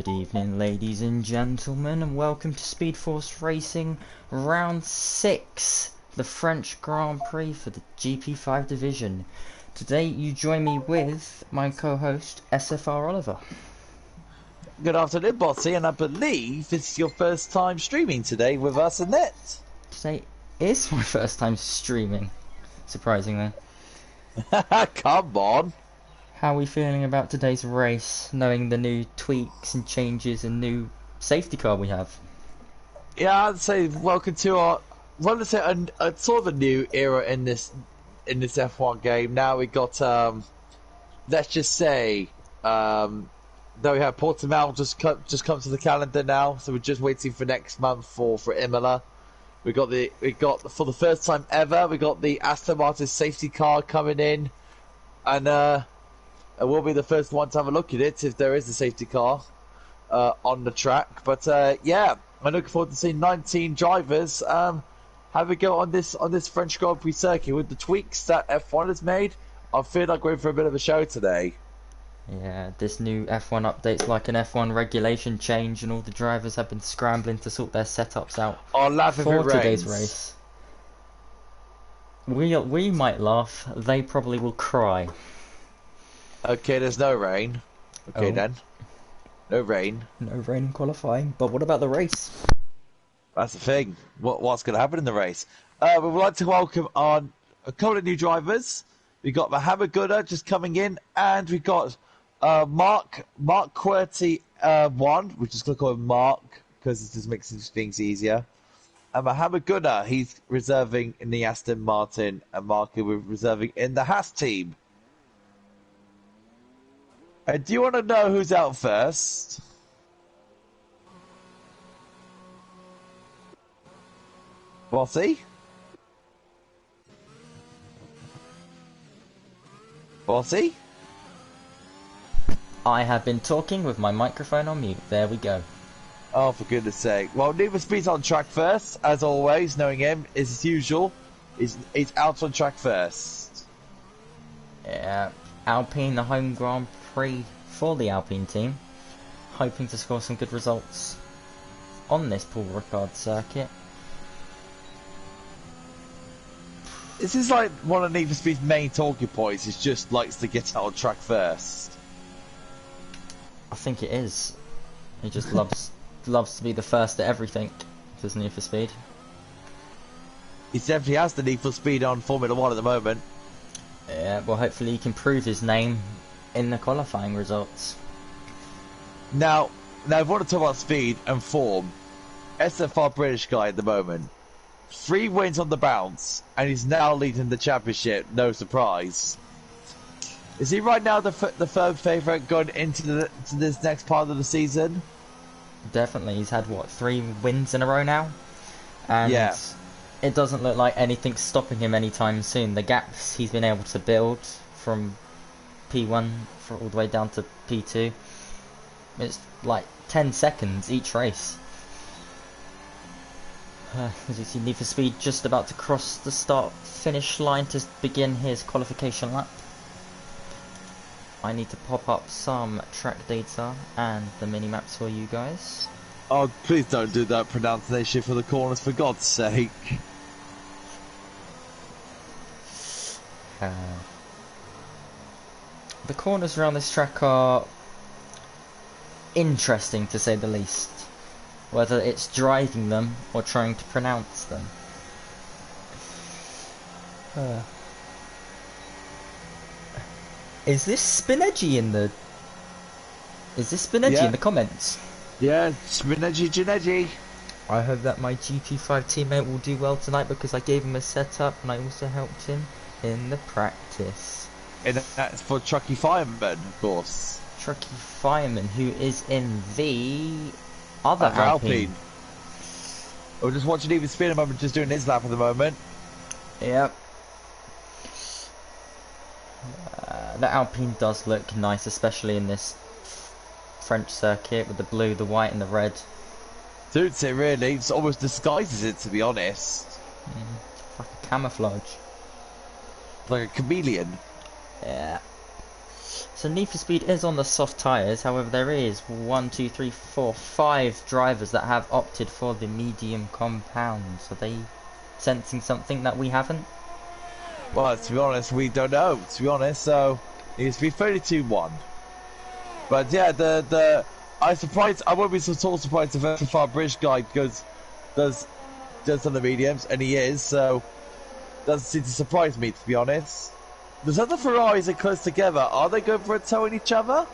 Good evening, ladies and gentlemen, and welcome to Speed Force Racing Round 6, the French Grand Prix for the GP5 division. Today you join me with my co-host, SFR Oliver. Good afternoon, Bossy, and I believe this is your first time streaming today with us and it. Today is my first time streaming, surprisingly. Come on. How are we feeling about today's race, knowing the new tweaks and changes and new safety car we have? Yeah, I'd say welcome to our, well, let's say a sort of a new era in this F1 game. Now we got let's just say that we have Portimao just come to the calendar now, so we're just waiting for next month for Imola. We got for the first time ever we got the Aston Martin safety car coming in, and we'll be the first one to have a look at it if there is a safety car on the track. But yeah, I'm looking forward to seeing 19 drivers have a go on this French Grand Prix circuit with the tweaks that F1 has made. I feel like we're in for a bit of a show today. Yeah, this new F1 update's like an F1 regulation change, and all the drivers have been scrambling to sort their setups out for today's race. We might laugh, they probably will cry. Okay, there's no rain. Okay then. No rain. No rain in qualifying, but what about the race? That's the thing. What's going to happen in the race? We would like to welcome on a couple of new drivers. We got Mohammed Gunnar just coming in, and we got Mark QWERTY 1. We just call him Mark because it just makes things easier. And Mohammed Gunnar, he's reserving in the Aston Martin, and Mark will be reserving in the Haas team. Do you want to know who's out first? Bossy? Bossy? I have been talking with my microphone on mute. There we go. Oh, for goodness sake. Well, Need for Speed's on track first, as always, knowing him, as usual. He's out on track first. Yeah, Alpine, the home Grand Prix for the Alpine team, hoping to score some good results on this Paul Ricard circuit. This is like one of Need for Speed's main talking points, is just likes to get out on track first. I think it is. He just loves to be the first at everything, does Need for Speed. He definitely has the Need for Speed on Formula 1 at the moment. Yeah, well hopefully he can prove his name in the qualifying results. Now if we want to talk about speed and form, SFR British guy at the moment, 3 wins on the bounce, and he's now leading the championship. No surprise. Is he right now the third favourite going into this next part of the season? Definitely. He's had what, 3 wins in a row now, and yeah, it doesn't look like anything's stopping him anytime soon. The gaps he's been able to build from P1 all the way down to P2, it's like 10 seconds each race. As you see, Need for Speed just about to cross the start-finish line to begin his qualification lap. I need to pop up some track data and the mini-maps for you guys. Oh, please don't do that pronunciation for the corners, for God's sake. The corners around this track are interesting, to say the least. Whether it's driving them or trying to pronounce them. Is this Spineggi in the... in the comments? Yeah, Spineggi. I hope that my GP5 teammate will do well tonight, because I gave him a setup and I also helped him in the practice. And that's for Trucky Fireman, of course. Trucky Fireman, who is in the other Alpine. We're just watching Even Speed at the moment, just doing his lap at the moment. Yep. The Alpine does look nice, especially in this French circuit with the blue, the white and the red. Suits it really, it almost disguises it, to be honest. It's like a camouflage. Like a chameleon. Yeah. So Need for Speed is on the soft tyres, however there is 5 drivers that have opted for the medium compounds. Are they sensing something that we haven't? Well, to be honest, we don't know. To be honest, so it used to be 32-1. But yeah, I won't be at all surprised if SFR British guy does on the mediums, and he is. So doesn't seem to surprise me, to be honest. The other Ferraris are close together. Are they going for a tow in each other?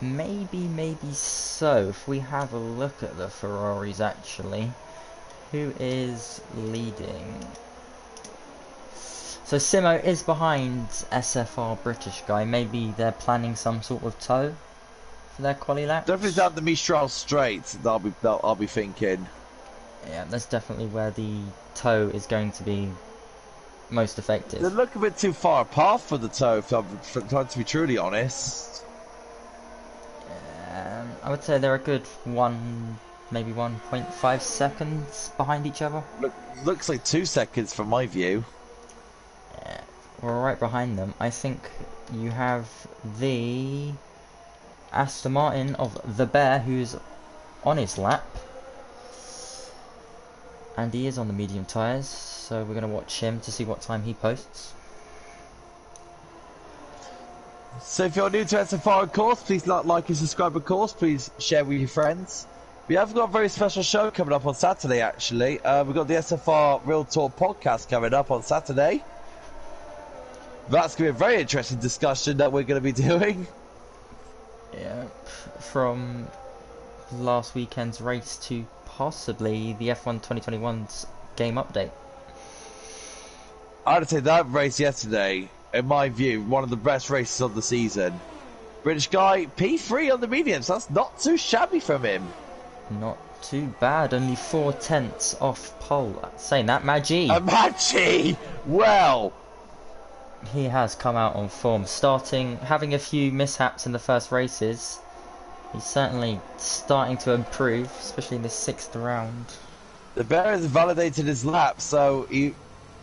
Maybe so. If we have a look at the Ferraris, actually, who is leading? So Simo is behind SFR British guy. Maybe they're planning some sort of tow for their quali lap. Definitely down the Mistral Straight. I'll be thinking. Yeah, that's definitely where the tow is going to be most effective. They look a bit too far apart for the tow, to be truly honest. I would say they're a good maybe 1.5 seconds behind each other. Looks like 2 seconds from my view. Yeah, we're right behind them. I think you have the Aston Martin of the Bear, who's on his lap. And he is on the medium tyres, so we're going to watch him to see what time he posts. So if you're new to SFR, of course, please like and subscribe, of course. Please share with your friends. We have got a very special show coming up on Saturday, actually. We've got the SFR Real Talk podcast coming up on Saturday. That's going to be a very interesting discussion that we're going to be doing. Yeah, from last weekend's race to possibly the F1 2021's game update. I'd say that race yesterday, in my view, one of the best races of the season. British guy, P3 on the mediums. That's not too shabby from him. Not too bad. Only 4/10 off pole. Saying that, Maggi. Maggi! Well, he has come out on form. Having a few mishaps in the first races. He's certainly starting to improve, especially in the 6th round. The Bear has validated his lap, so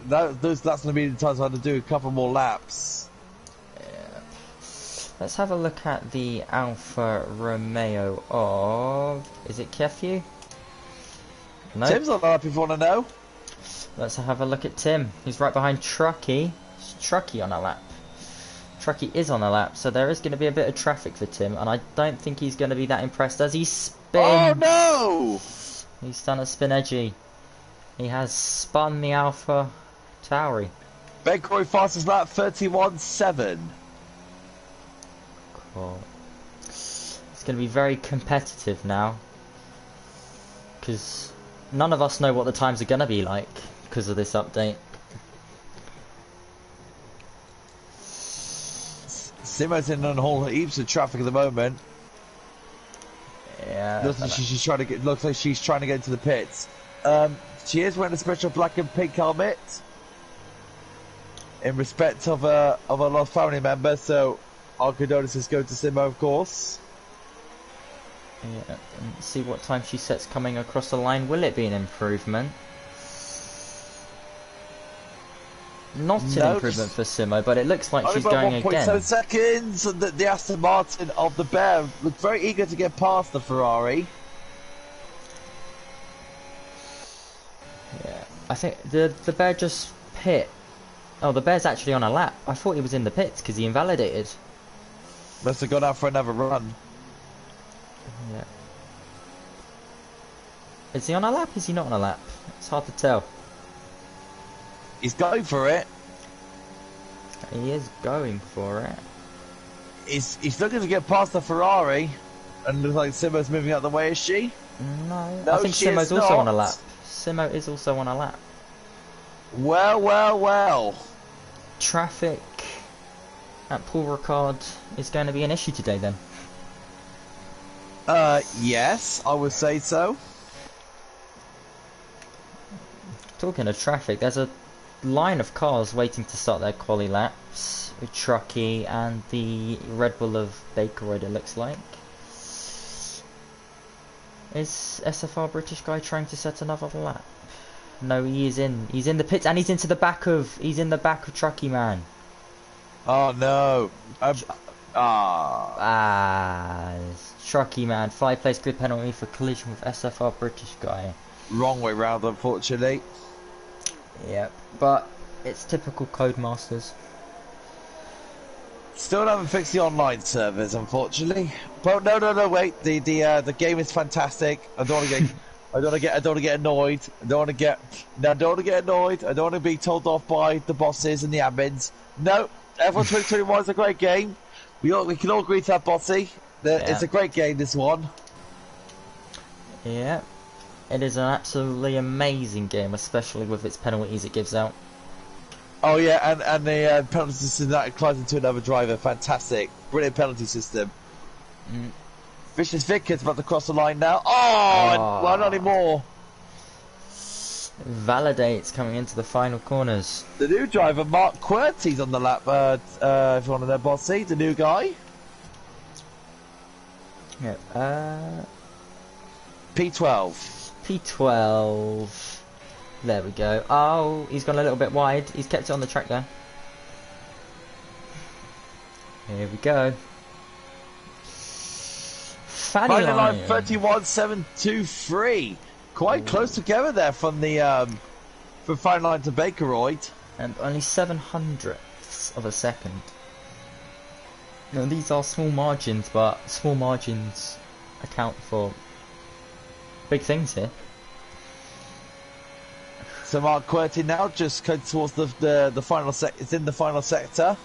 that's going to be the time I have to do a couple more laps. Yeah. Let's have a look at the Alfa Romeo of... Is it Kefu? No. Tim's on the lap if you want to know. Let's have a look at Tim. He's right behind Truckee. Is Truckee on a lap? Truckee is on a lap, so there is going to be a bit of traffic for Tim, and I don't think he's going to be that impressed as he spins. Oh no! He's done a spin edgy. He has spun the Alpha Tauri. Ben Croy fastest lap 31.7. Cool. It's going to be very competitive now, because none of us know what the times are going to be like because of this update. Simo's in on a whole heaps of traffic at the moment. Yeah. Looks like she's trying to get into the pits. She is wearing a special black and pink helmet in respect of a lost family member. So our condolences go to Simo, of course. Yeah. And see what time she sets coming across the line. Will it be an improvement? Not an improvement for Simo, but it looks like she's going again. 1.7 seconds, and the Aston Martin of the Bear looked very eager to get past the Ferrari. Yeah, I think the Bear just pit. Oh, the Bear's actually on a lap. I thought he was in the pits because he invalidated. Must have gone out for another run. Yeah. Is he on a lap? Is he not on a lap? It's hard to tell. He's going for it. He is going for it. He's looking to get past the Ferrari, and looks like Simo's moving out the way. Is she? No, No, I think she Simo's is also not. on a lap. Simo is also on a lap. Well. Traffic at Paul Ricard is going to be an issue today then. Yes, I would say so. Talking of traffic, there's a line of cars waiting to start their quali laps. Truckee and the Red Bull of Bakerwood, it looks like. Is SFR British guy trying to set another lap? No, he is in. He's in the pits and he's in the back of Truckee man. Oh no. Trucky man, 5 place grid penalty for collision with SFR British guy. Wrong way round, unfortunately. Yep, but it's typical Codemasters. Still haven't fixed the online servers, unfortunately. But no, wait. The game is fantastic. I don't want to get, I don't want to get annoyed. I don't want to get annoyed. I don't want to be told off by the bosses and the admins. No, F1 2021 is a great game. We can all agree to that, bossy. It's a great game, this one. Yeah, it is an absolutely amazing game, especially with its penalties it gives out. Oh yeah, and the penalty system that applies into another driver, fantastic, brilliant penalty system. Vicious Vickers about to cross the line now. Oh, well, not anymore. Validates coming into the final corners. The new driver, Mark Querty's on the lap. If you want to know, bossy, the new guy. Yeah. P12. P12. There we go. Oh, he's gone a little bit wide. He's kept it on the track there. Here we go. Fanny line 31.723. Quite close together there from the from Fanny line to Bakeroyd. And only 0.07 of a second. Now these are small margins, but small margins account for big things here. So Mark Querty now just going towards the final sector. It's in the final sector.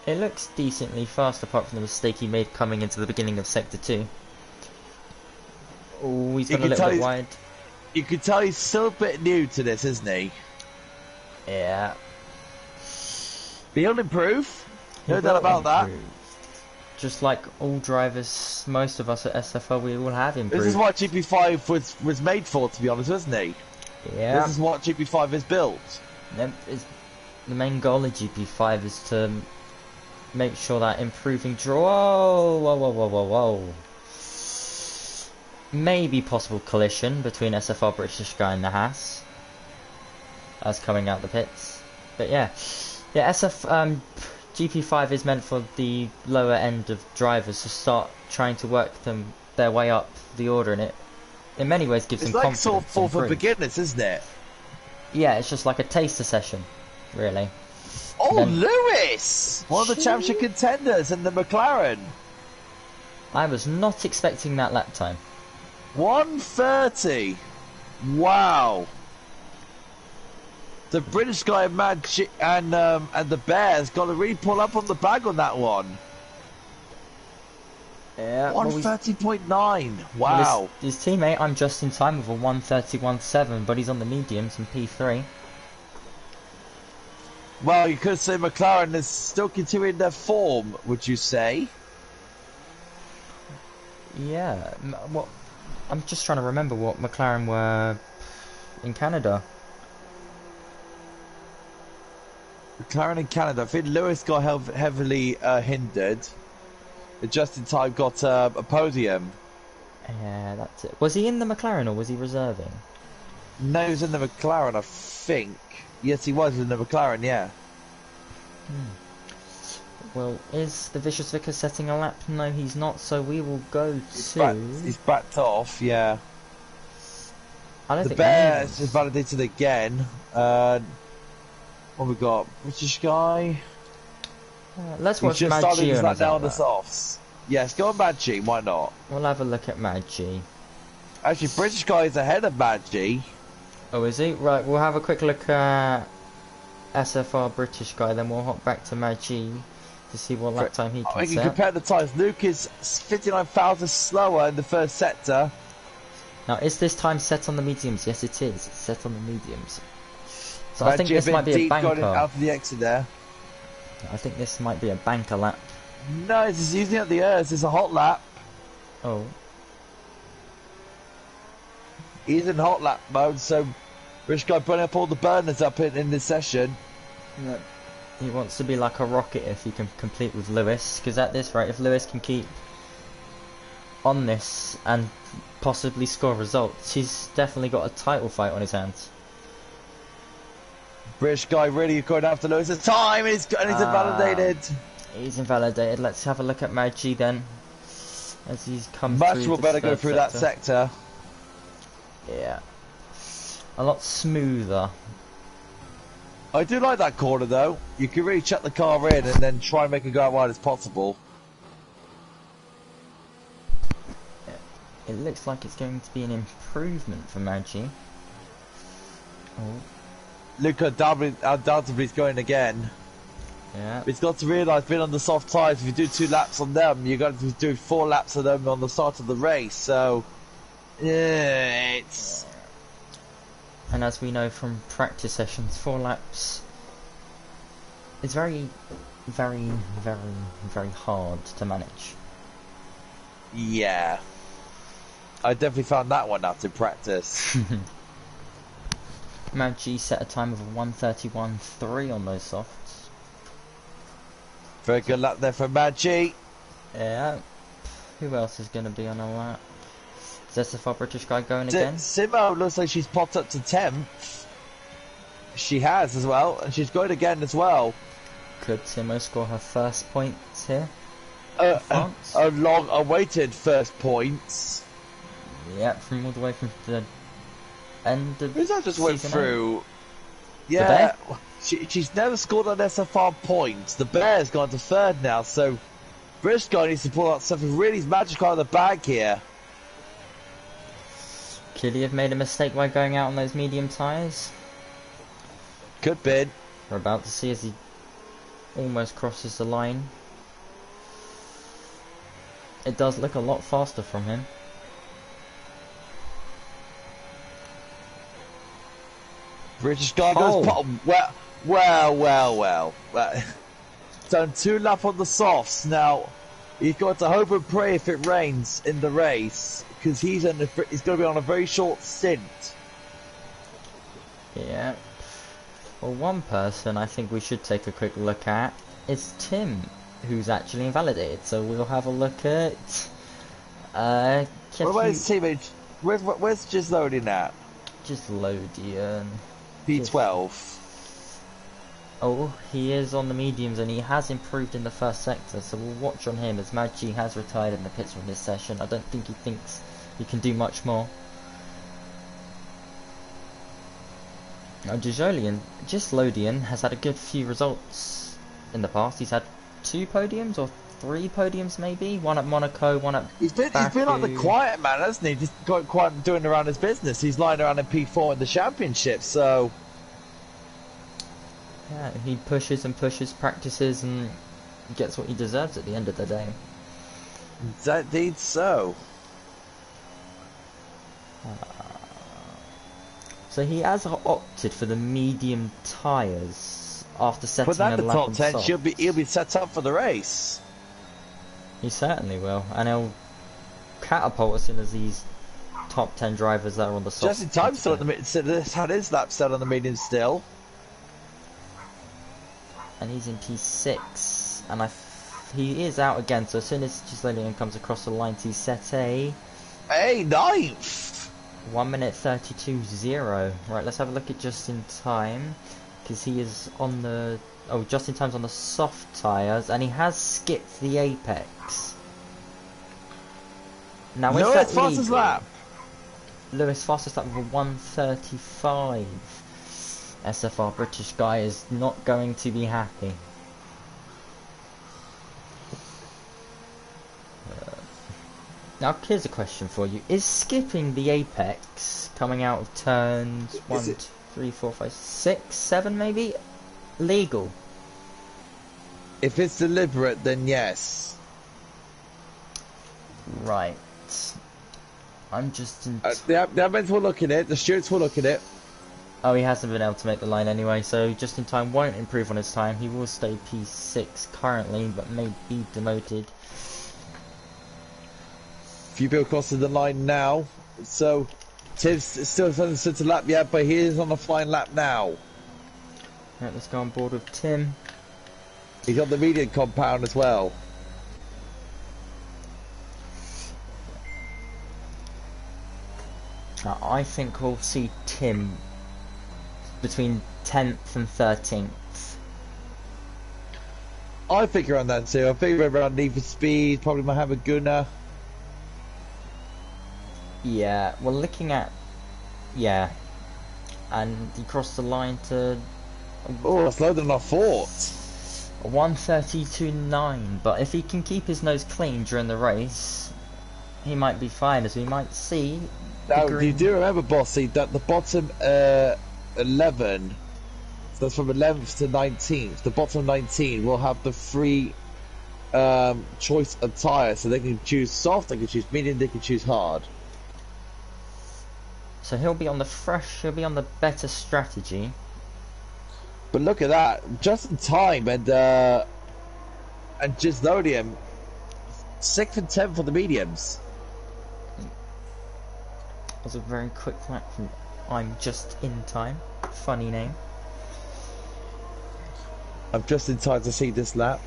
It looks decently fast, apart from the mistake he made coming into the beginning of sector 2. Oh, he's gone a little bit wide. You can tell he's still a bit new to this, isn't he? Yeah. But he'll improve. No doubt about that. Just like all drivers, most of us at SFL, we all have improved. This is what GP5 was made for, to be honest, wasn't he? Yeah. This is what GP5 is built. The main goal of GP5 is to make sure that improving draw. Whoa. Maybe possible collision between SFR British guy and the Haas as coming out the pits. But yeah, GP5 is meant for the lower end of drivers to start trying to work their way up the order, and it in many ways gives them confidence. It's like sort of for beginners, isn't it? Yeah, it's just like a taster session, really. Oh, Lewis! One of the championship contenders in the McLaren. I was not expecting that lap time. 1:30. Wow. The British guy and the Bears got to really pull up on the bag on that one. Yeah. 1:30.9. Wow. Well, his teammate, I'm just in time with a 1:31.7, but he's on the mediums and P3. Well, you could say McLaren is still continuing their form, would you say? Yeah. What? I'm just trying to remember what McLaren were in Canada. McLaren in Canada. I think Lewis got heavily hindered. Just in time got a podium. Yeah, that's it. Was he in the McLaren or was he reserving? No, he was in the McLaren, I think. Yes, he was in the McLaren, yeah. Well, is the Vicious Vicar setting a lap? No, he's not, so we will go He's backed off, yeah. I don't the think Bears is validated again. What we got? British guy. Let's watch just Mad started G his on lap down the that. softs. Yes, go on Mad G, why not? We'll have a look at Mad G. Actually, British guy is ahead of Mad G. Oh, is he? Right, we'll have a quick look at SFR British guy, then we'll hop back to Mad G to see what lap time he can We can set. compare the times. Luke is 59,000 slower in the first sector. Now, is this time set on the mediums? Yes, it is. It's set on the mediums. So Mad I think G this might be a banker. Out of the exit there. I think this might be a banker lap. No, it's using up the airs. It's a hot lap. Oh. He's in hot lap mode, so Rich guy burning up all the burners up in this session. Yep. He wants to be like a rocket if he can compete with Lewis, because at this rate, if Lewis can keep on this and possibly score results, he's definitely got a title fight on his hands. British guy really going after loads of time, and he's invalidated. He's invalidated. Let's have a look at Maggi then, as he's come Much through more the better go third through sector. that sector. Yeah, a lot smoother. I do like that corner though. You can really chuck the car in and then try and make it go out wide as possible. It looks like it's going to be an improvement for Maggi. Oh. Luca undoubtedly is going again. Yeah. He's got to realise, being on the soft tyres, if you do 2 laps on them, you're going to do 4 laps of them on the start of the race. So, yeah, it's... And as we know from practice sessions, 4 laps is very, very, very, very hard to manage. Yeah. I definitely found that one out in practice. Maggi set a time of 1:31.3 on those softs. Very good lap there for Maggi. Yeah. Who else is going to be on a lap? Is this the British guy going again? Simo looks like she's popped up to 10th. She has as well, and she's going again as well. Could Simo score her first points here? A long-awaited first points. Yeah, from all the way from the end of Who's that just went season through? 8? Yeah, she's never scored an SFR points. The Bear's gone to 3rd now, so British guy needs to pull out something really magical out of the bag here. Could he have made a mistake by going out on those medium tyres? Could be. We're about to see as he almost crosses the line. It does look a lot faster from him. British guy goes bottom. Well. Done 2 laps on the softs. Now, he's got to hope and pray if it rains in the race, because he's going to be on a very short stint. Yeah. Well, one person I think we should take a quick look at is Tim, who's actually invalidated. So we'll have a look at... Where's teammate? Where's just loading at? Just Lodian. P12. Oh, he is on the mediums and he has improved in the first sector, so we'll watch on him as Maggi has retired in the pits from this session. I don't think he thinks he can do much more. Now just Lodian has had a good few results in the past. He's had 2 podiums or 3 podiums maybe, one at Monaco, one at He's been like the quiet man, hasn't he? Just got quiet doing around his business. He's lying around in P4 in the championship, so yeah, he pushes and pushes, practices, and gets what he deserves at the end of the day. Indeed so. So he has opted for the medium tyres after setting Put that a in the lap top on 10, soft. he'll be set up for the race. He certainly will, and he'll catapult as soon as these top 10 drivers that are on the soft. Just in time, still at the this had his lap set on the medium still. And he's in P6, and he is out again, so as soon as Gislelian comes across the line, he's set a... 9th! 1:32.0. Right, let's have a look at Just in Time, because he is on the... Oh, Just in Time's on the soft tyres, and he has skipped the apex. Now, is that fastest lap. Lewis fastest lap with a 1:35. SFR British guy is not going to be happy. Now here's a question for you. Is skipping the apex, coming out of turns 1, 2, 3, 4, 5, 6, 7 maybe, legal? If it's deliberate, then yes. Right. I'm just in... the admins will look at it, the stewards will look at it. Oh, he hasn't been able to make the line anyway, so Just in Time won't improve on his time. He will stay P6 currently, but may be demoted. Few people crossing the line now, so Tim's still hasn't set a lap yet, but he is on a flying lap now. Right, let's go on board with Tim. He's on the median compound as well. Now, I think we'll see Tim between 10th and 13th. I think around that too. I think around Need for Speed, probably Mohammed Gunnar. Yeah, well, looking at, yeah, and he crossed the line to Oh, that's lower than I thought. 1:32.9, but if he can keep his nose clean during the race, he might be fine, as we might see. Now, you do remember, Bossy, that the bottom 11, so that's from 11th to 19th, the bottom 19 will have the free choice of tyre, so they can choose soft, they can choose medium, they can choose hard. So he'll be on the better strategy. But look at that, just in time, and just Lodium, 6th and 10th for the mediums. That was a very quick lap from I'm Just in Time. Funny name. I'm just in time to see this lap.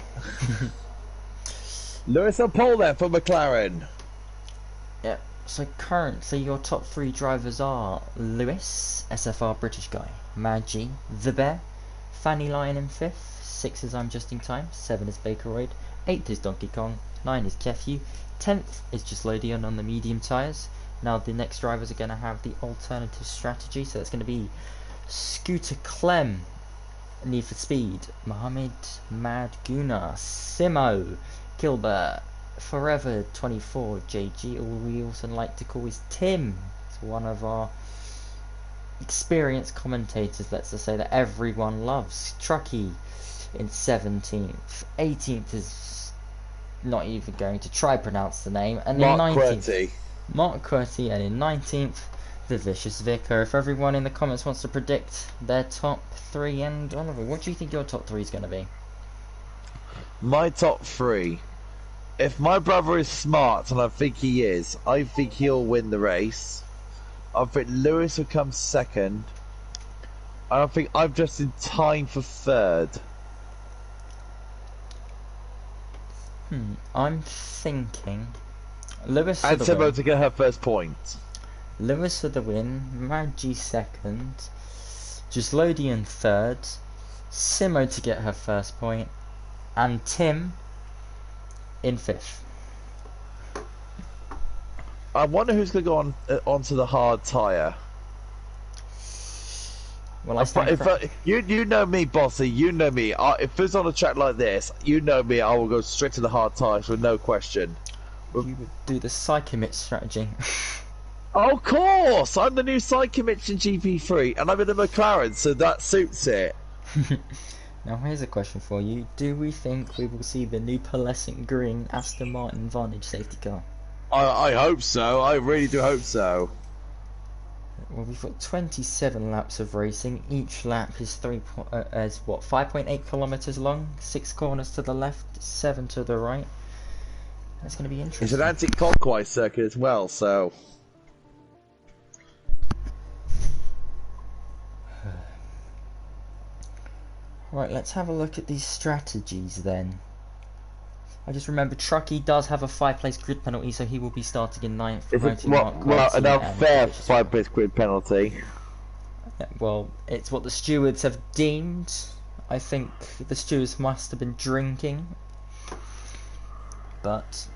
Lewis on pole there for McLaren. Yeah, so currently your top 3 drivers are Lewis, SFR British guy, Maggi, The Bear, Fanny Lion in 5th, 6 is I'm Just in Time, 7 is Bakeroid, 8th is Donkey Kong, 9 is Kefu, 10th is just Lodion on the medium tyres. Now the next drivers are going to have the alternative strategy, so it's going to be Scooter Clem, Need for Speed, Mohammed Mad Guna, Simo, Gilbert, Forever 24, JG, or we also like to call is Tim. It's one of our experienced commentators, let's just say, that everyone loves. Truckee in 17th, 18th is not even going to try pronounce the name, and in 19th, Mark Qwerty, and in 19th, the Vicious Vicar. If everyone in the comments wants to predict their top 3, and Oliver, what do you think your top 3 is going to be? My top 3. If my brother is smart, and I think he is, I think he'll win the race. I think Lewis will come 2nd. And I think I'm just in time for 3rd. I'm thinking Lewis and for the win. to get her first point. Lewis for the win, Maggi 2nd, Gislodian 3rd, Simo to get her first point, and Tim in 5th. I wonder who's going to go on onto the hard tyre. Well, you know me, Bossy. You know me. If it's on a track like this, you know me. I will go straight to the hard tyres with no question. You would do the Psychomit strategy. Of course, I'm the new Psychomit in GP3, and I'm in a McLaren, so that suits it. Now, here's a question for you: do we think we will see the new pearlescent green Aston Martin Vantage safety car? I hope so. I really do hope so. Well, we've got 27 laps of racing. Each lap is 5.8 kilometers long, 6 corners to the left, 7 to the right. That's going to be interesting. It's an anti-clockwise circuit as well, so. Right, let's have a look at these strategies then. I just remember Truckee does have a 5-place grid penalty, so he will be starting in 9th. An unfair 5-place grid penalty. Well, it's what the stewards have deemed. I think the stewards must have been drinking. But,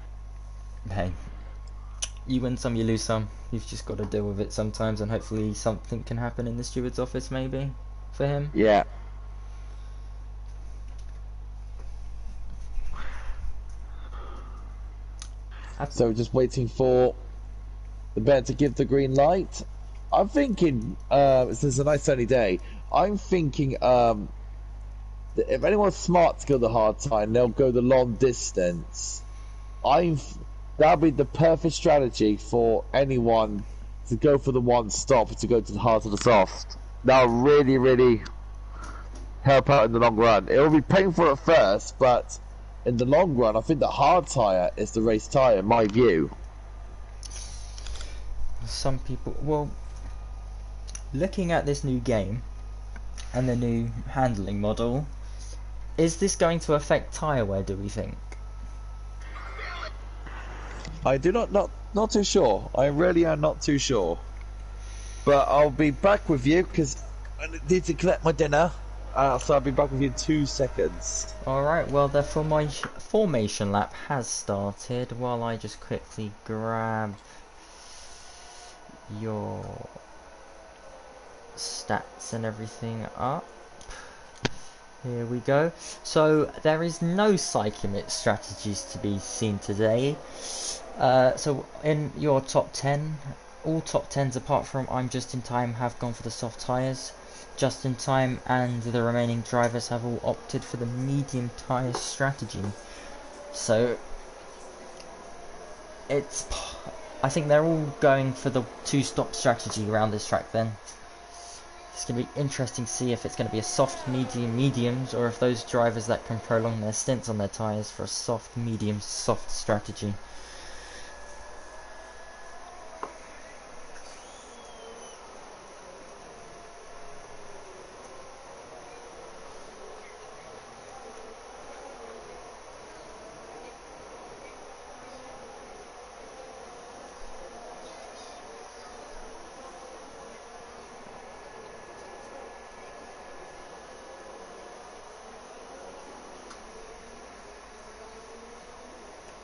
hey, you win some, you lose some. You've just got to deal with it sometimes, and hopefully something can happen in the steward's office, maybe, for him. Yeah. So we're just waiting for the bed to give the green light. I'm thinking, this is a nice sunny day, I'm thinking that if anyone's smart to go the hard time, they'll go the long distance. That'll be the perfect strategy for anyone to go for the one stop, to go to the hard to the soft. That'll really, really help out in the long run. It will be painful at first, but in the long run, I think the hard tyre is the race tyre, in my view. Some people, well, looking at this new game and the new handling model, is this going to affect tyre wear, do we think? I do not too sure. I really am not too sure. But I'll be back with you, because I need to collect my dinner. So I'll be back with you in 2 seconds. Alright, well the formation lap has started while I just quickly grab your stats and everything up. Here we go. So there is no psychomet strategies to be seen today. So in your top 10, all top 10s apart from I'm Just in Time have gone for the soft tyres. Just in Time and the remaining drivers have all opted for the medium tyre strategy. So I think they're all going for the two-stop strategy around this track then. It's going to be interesting to see if it's going to be a soft, medium, mediums, or if those drivers that can prolong their stints on their tyres for a soft, medium, soft strategy.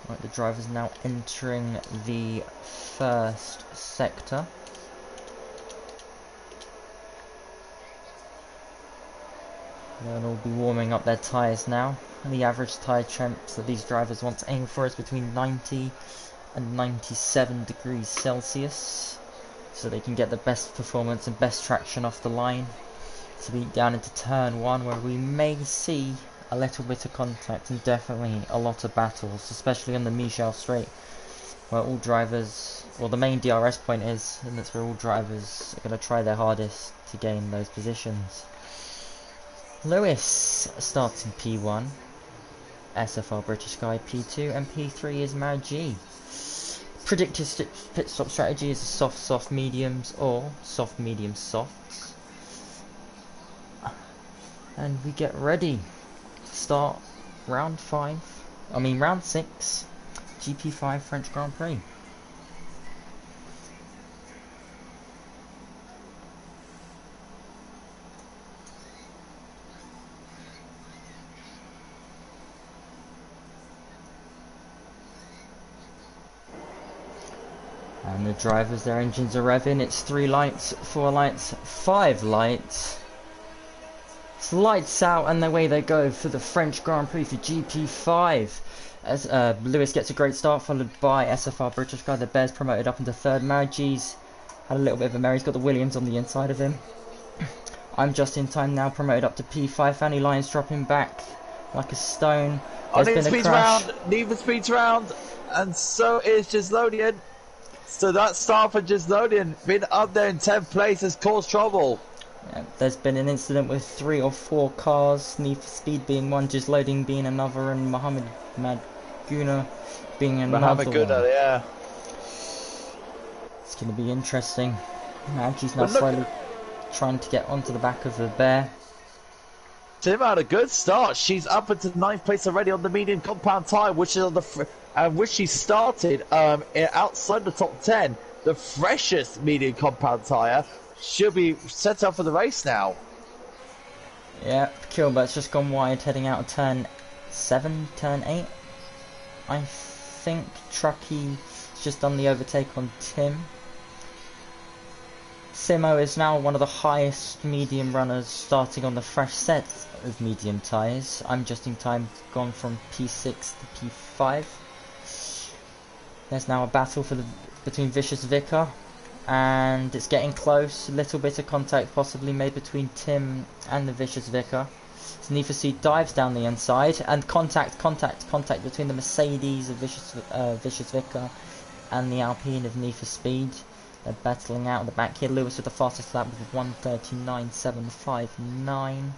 Right, the driver's now entering the first sector. They'll all be warming up their tyres now. And the average tyre temps that these drivers want to aim for is between 90 and 97 degrees Celsius. So they can get the best performance and best traction off the line. To be down into turn 1 where we may see a little bit of contact and definitely a lot of battles, especially on the Michel Straight, where all drivers, well the main DRS point is, and that's where all drivers are going to try their hardest to gain those positions. Lewis starts in P1, SFR British Guy P2, and P3 is Margie. Predicted pit stop strategy is soft, soft, mediums, or soft, medium, softs. And we get ready. Start round 6, GP5 French Grand Prix. And the drivers, their engines are revving. It's 3 lights, 4 lights, 5 lights. It's lights out and away they go for the French Grand Prix for GP5. As Lewis gets a great start, followed by SFR British Guy. The Bears promoted up into 3rd. Margie's had a little bit of a mare. He's got the Williams on the inside of him. I'm Just in Time now promoted up to P5. Fanny Lyons dropping back like a stone. There's been a crash. Neither speeds round, and so is Gislodian. So that start for Gislodian, been up there in 10th place, has caused trouble. Yeah, there's been an incident with 3 or 4 cars, Need for Speed being one, Just Loading being another, and Mohammed Madguna being another one. Yeah. It's going to be interesting. Magie's now slowly trying to get onto the back of the Bear. Tim had a good start. She's up into 9th place already on the medium compound tyre, which is on the which she started outside the top 10. The freshest medium compound tyre. She'll be set up for the race now. Yeah, Kilbert's just gone wide, heading out of turn 7, turn 8. I think Trucky's just done the overtake on Tim. Simo is now one of the highest medium runners, starting on the fresh set of medium tyres. I'm Just in Time gone from P6 to P5. There's now a battle between Vicious Vicar, and it's getting close. A little bit of contact possibly made between Tim and the Vicious Vicar. So Need for Speed dives down the inside, and contact between the Mercedes of Vicious Vicar and the Alpine of Need for Speed. They're battling out at the back here. Lewis with the fastest lap with 1:39.759.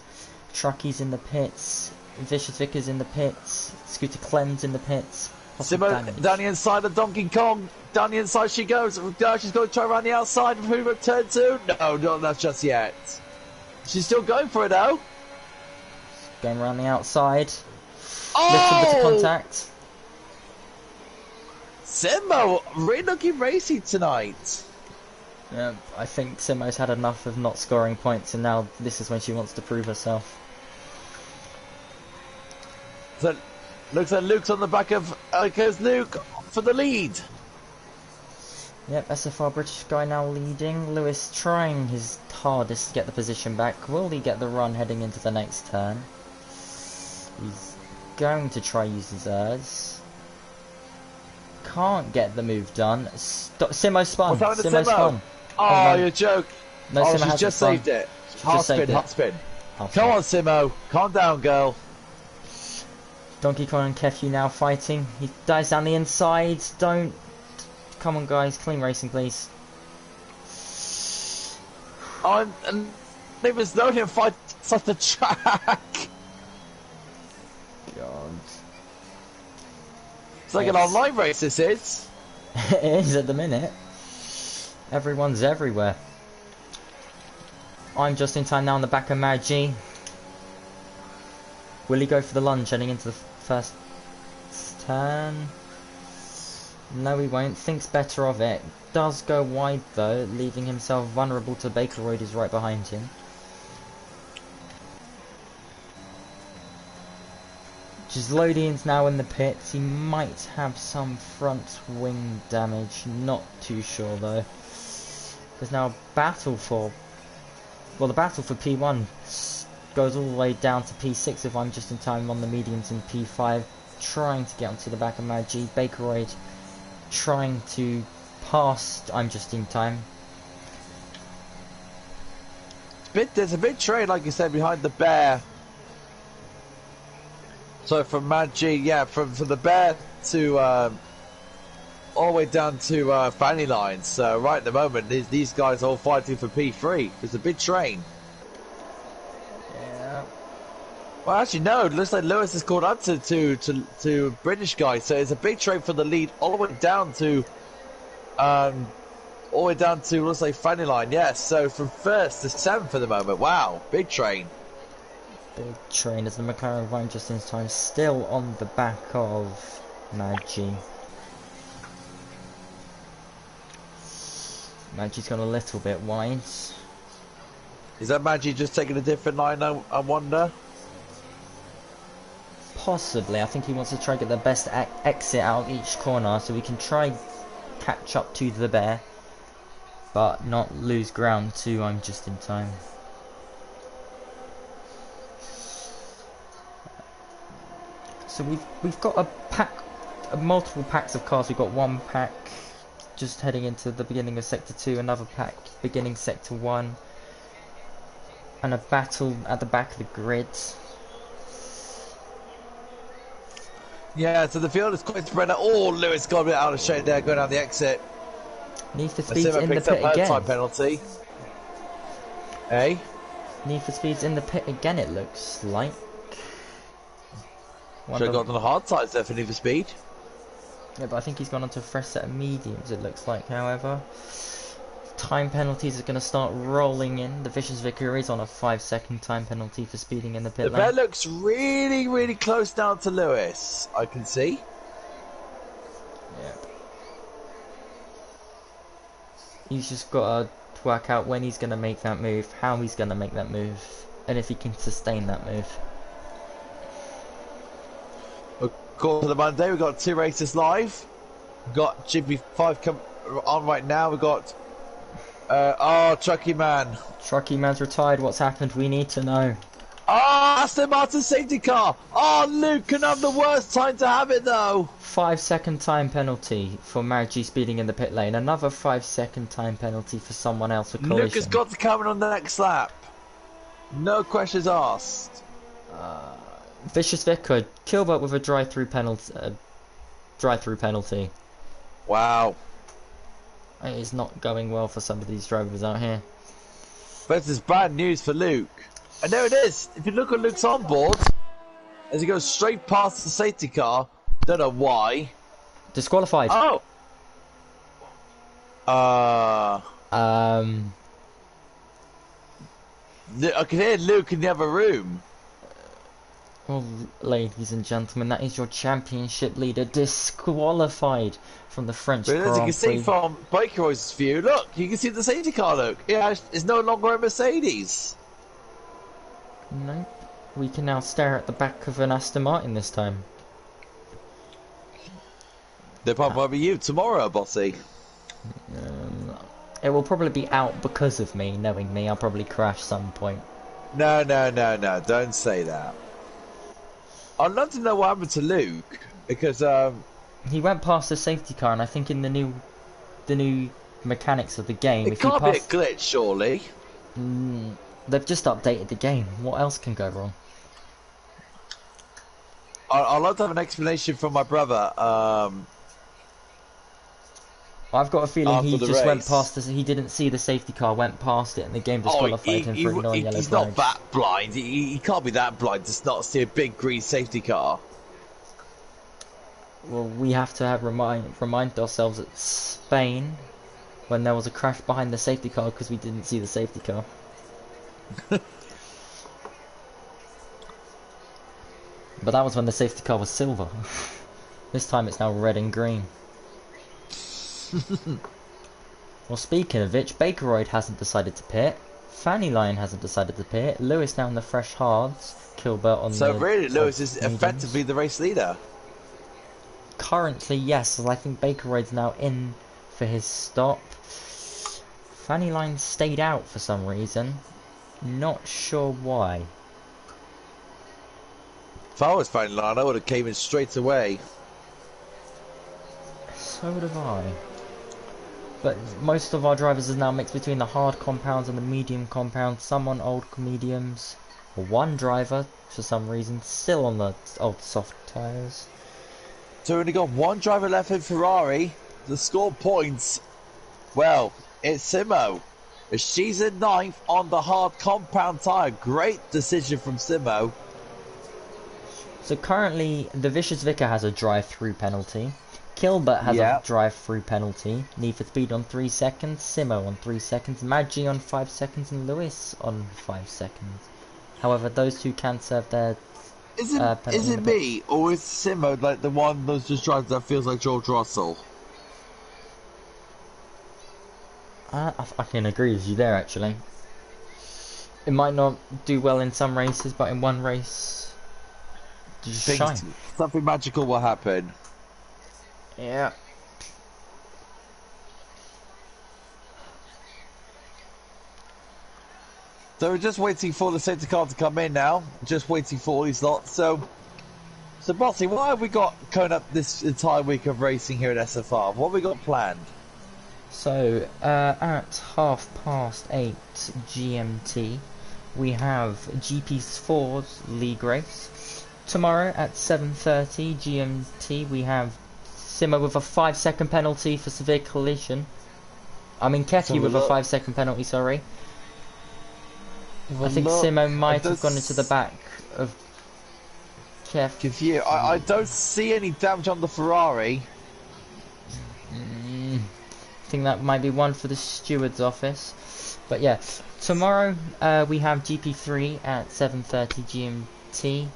Trucky's in the pits. Vicious Vicar's in the pits. Scooter Clem's in the pits. Simo down the inside of Donkey Kong. Down the inside she goes. She's going to try around the outside of Hoover turn 2. No, not just yet. She's still going for it though. Going around the outside. Oh! Little bit of contact. Simo really looking racy tonight. Yeah, I think Simo's had enough of not scoring points, and now this is when she wants to prove herself. So, looks like Luke's on the back of... goes Luke for the lead. Yep, SFR British guy now leading. Lewis trying his hardest to get the position back. Will he get the run heading into the next turn? He's going to try use his errs. Can't get the move done. Simo spun. What's happened to Simo Simo? spun. Oh, you're a joke. No, oh, Simo she's just spun. saved it. She's Hot just saved spin, it. hot spin. Half Come spin. on, Simo. Calm down, girl. Donkey Kong and Kefu now fighting. He dives down the inside. Don't. Come on, guys. Clean racing, please. Oh, and there was no him fight such a track. God. It's like an online race, this is. It is at the minute. Everyone's everywhere. I'm just in time now on the back of Mad-G. Will he go for the lunge heading into the first turn? No, he won't. Thinks better of it. Does go wide though, leaving himself vulnerable to Bakeroid, who's right behind him. Gislodian's now in the pits. He might have some front wing damage. Not too sure though. There's now a battle for... Well, the battle for P1 goes all the way down to P6 if I'm just in time on the mediums in P5. Trying to get onto the back of Mad-G. Bakeroid trying to pass I'm just in time. There's a big train, like you said, behind the bear. So from Mad-G, yeah, from the bear to all the way down to Fanny Lines. So right at the moment, these guys are all fighting for P3. It's a big train. Yeah. Well, actually, no. It looks like Lewis has caught up to British guy. So it's a big train for the lead, all the way down to, looks like Fanny Line. Yes. So from first to seventh for the moment. Wow, big train. Big train as the McLaren Vine just in time, still on the back of Mad-G. Mad-G's gone a little bit wide. Is that Mad-G just taking a different line? I wonder. Possibly. I think he wants to try to get the best exit out of each corner so we can try catch up to the bear, but not lose ground to I'm just in time. So we've got a pack, multiple packs of cars. We've got one pack just heading into the beginning of Sector 2, another pack beginning Sector 1, and a battle at the back of the grid. Yeah, so the field is quite spread out. Oh, Lewis got a bit out of shape there, going down the exit. Need for Speed's in the pit up again. Time penalty. Hey? Need for Speed's in the pit again, it looks like. Should have gotten the hard sides there for Need for Speed. Yeah, but I think he's gone onto a fresh set of mediums, it looks like, however. Time penalties are going to start rolling in. The Vicious Vicar is on a 5-second time penalty for speeding in the pit lane. The bear looks really, really close down to Lewis, I can see. Yeah. He's just got to work out when he's going to make that move, how he's going to make that move, and if he can sustain that move. According to the Monday, we've got 2 races live. We've got GP5 come on right now. We've got... Trucky Man. Trucky Man's retired. What's happened? We need to know. Oh, Aston Martin safety car. Oh, Luke can have the worst time to have it, though. 5-second time penalty for Mad-G speeding in the pit lane. Another 5-second time penalty for someone else for collision. Luke has got to come in on the next lap. No questions asked. Vicious Vicar, Kilbert with a drive-through penalty. Wow. It is not going well for some of these drivers out here. This is bad news for Luke. And there it is. If you look at Luke's onboard, as he goes straight past the safety car, don't know why. Disqualified. Oh. I can hear Luke in the other room. Well, ladies and gentlemen, that is your championship leader disqualified from the French But as you can Grand see Prix. from Bakeroy's view, look, you can see the safety car. Look, yeah, it's no longer a Mercedes. Nope. We can now stare at the back of an Aston Martin this time. They'll probably be you tomorrow, bossy. It will probably be out because of me, knowing me. I'll probably crash some point. No, don't say that. I'd love to know what happened to Luke, because He went past the safety car, and I think in the new mechanics of the game, it if you can't pass, be a glitch, surely. they've just updated the game. What else can go wrong? I'd love to have an explanation from my brother. I've got a feeling After he the just went race. past this. He didn't see the safety car, went past it, and the game disqualified him for ignoring yellow he's flags. not that blind. He can't be that blind to not see a big green safety car. Well, we have to remind ourselves at Spain when there was a crash behind the safety car because we didn't see the safety car. But that was when the safety car was silver. This time it's now red and green. Well, speaking of which, Bakeroyd hasn't decided to pit. Fanny Lion hasn't decided to pit. Lewis now in the fresh hards. Kilbert on So the really, Lewis is mediums. effectively the race leader. Currently, yes, as I think Bakeroyd's now in for his stop. Fanny Line stayed out for some reason. Not sure why. If I was finding line, I would have came in straight away. So would have I. But most of our drivers are now mixed between the hard compounds and the medium compounds. Some on old mediums. One driver, for some reason, still on the old soft tyres. So we only got one driver left in Ferrari to score points. Well, it's Simo. She's in ninth on the hard compound tyre. Great decision from Simo. So currently, the Vicious Vicar has a drive-through penalty. Kilbert has a drive-through penalty. Need for Speed on 3 seconds. Simo on 3 seconds. Maggi on 5 seconds. And Lewis on 5 seconds. However, those two can serve their penalty. Is it me, or is Simo like the one that just drives that feels like George Russell? I can agree with you there, actually. It might not do well in some races, but in one race, just shine. Something magical will happen. Yeah. So we're just waiting for the safety car to come in now. Just waiting for all these lots. So Bossy, what have we got coming up this entire week of racing here at SFR? What have we got planned? So, at 8:30 GMT, we have GP4's league race. Tomorrow at 7:30 GMT, we have Simo with a 5-second penalty for severe collision. I mean, Kefi with a 5-second penalty, sorry. I think Simo might have gone into the back of Kefi. I don't see any damage on the Ferrari. I think that might be one for the steward's office. But yeah, tomorrow we have GP3 at 7:30 GMT.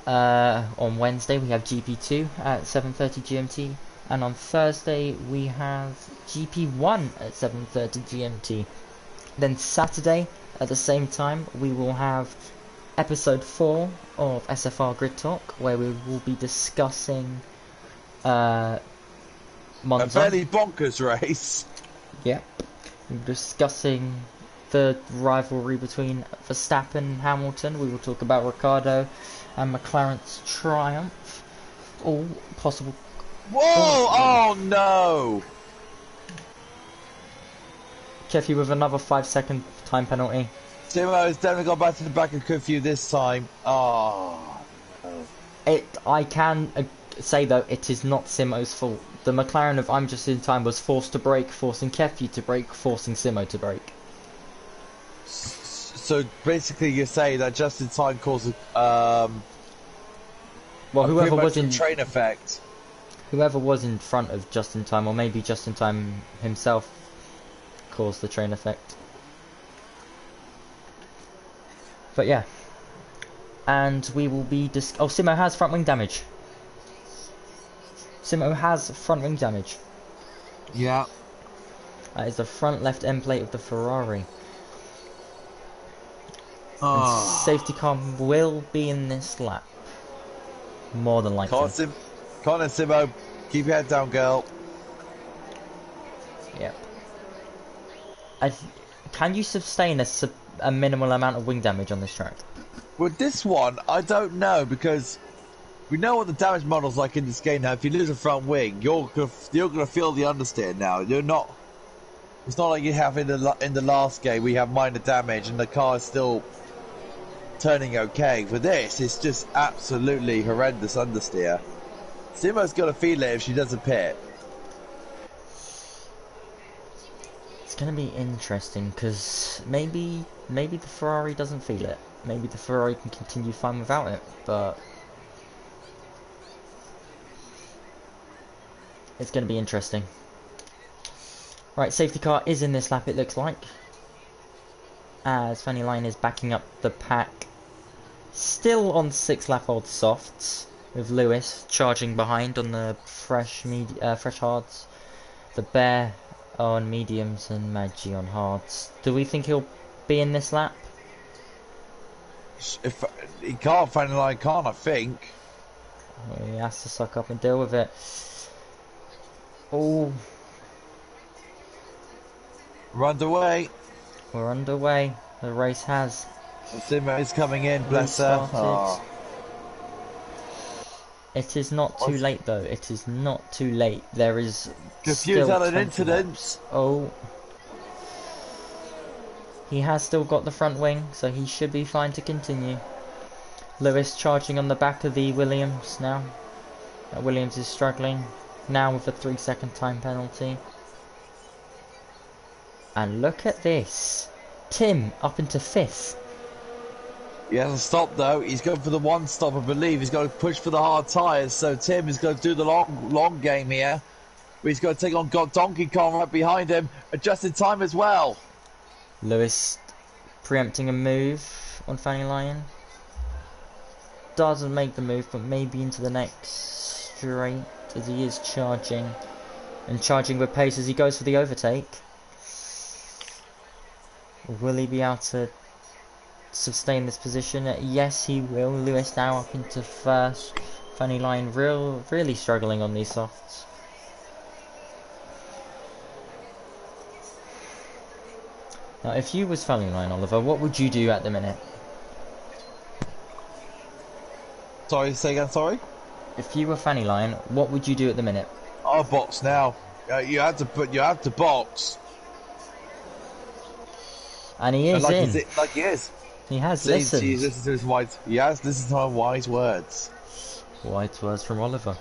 On Wednesday we have GP2 at 7:30 GMT. And on Thursday we have GP1 at 7:30 GMT. Then Saturday at the same time we will have episode 4 of SFR Grid Talk, where we will be discussing Monza. A fairly bonkers race. Yep. We're discussing the rivalry between Verstappen and Hamilton. We will talk about Ricciardo and McLaren's triumph. All possible. Whoa! Oh no! Kefi with another 5-second time penalty. Simo has definitely gone back to the back of curfew this time. Oh. I can say though, it is not Simo's fault. The McLaren of I'm Just in Time was forced to brake, forcing Kefi to brake, forcing Simo to brake. So basically, you're saying that just in time caused well, whoever was in train effect. Whoever was in front of Just in Time, or maybe Just in Time himself, caused the train effect. But yeah, and we will be oh, Simo has front wing damage. Simo has front wing damage. Yeah. That is the front left end plate of the Ferrari. And Oh. safety car will be in this lap. More than likely. Connor, Simo, keep your head down, girl. Yep. Can you sustain a minimal amount of wing damage on this track? With this one, I don't know, because we know what the damage model's like in this game now. If you lose a front wing, you're gonna feel the understeer now. You're not. It's not like you have in the last game. We have minor damage and the car is still turning okay. For this, it's just absolutely horrendous understeer. Simo's got to feel it if she doesn't pit. It's going to be interesting because maybe the Ferrari doesn't feel it. Maybe the Ferrari can continue fine without it, but it's going to be interesting. Right, safety car is in this lap, it looks like, as Fanny Line is backing up the pack. Still on 6 lap old softs, with Lewis charging behind on the fresh hards, the Bear on mediums and Maggi on hards. Do we think he'll be in this lap? If he can't, Fanny Line can't, I think. He has to suck up and deal with it. Oh. We're underway. We're underway. The race has. Simo is coming in, bless her. Oh. It is not too late though. It is not too late. There is confused out an incident. Oh. He has still got the front wing, so he should be fine to continue. Lewis charging on the back of the Williams now. Williams is struggling now with a 3-second time penalty. And look at this. Tim up into 5th. He hasn't stopped though. He's going for the one stop, I believe. He's got to push for the hard tyres. So Tim is going to do the long game here. But he's going to take on Donkey Kong right behind him. Just in time as well. Lewis preempting a move on Fanny Lion. Doesn't make the move, but maybe into the next straight as he is charging. And charging with pace as he goes for the overtake. Will he be able to sustain this position? Yes, he will. Lewis now up into 1st. Fanny Line really struggling on these softs. Now, if you was Fanny Line, Oliver, what would you do at the minute? Sorry, say again, sorry? If you were Fanny Line, what would you do at the minute? Oh, box now. You have to box. And he is in. Like he is. He has listened. He's listened to his wise. He has listened to my wise words. Wise words from Oliver.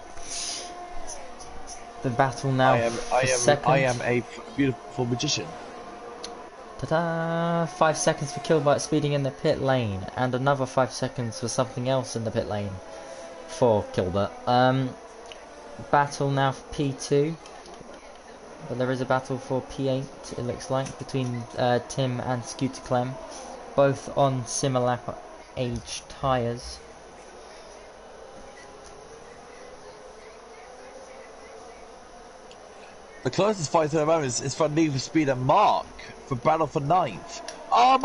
The battle now. I am a beautiful magician. Ta-da! 5 seconds for Kilbart speeding in the pit lane, and another 5 seconds for something else in the pit lane for Kilbert. Battle now for P2. But there is a battle for P8, it looks like, between Tim and Scooter Clem, both on similar age tyres. The closest fight at the moment is for Need for Speed and Mark for battle for 9th. Oh,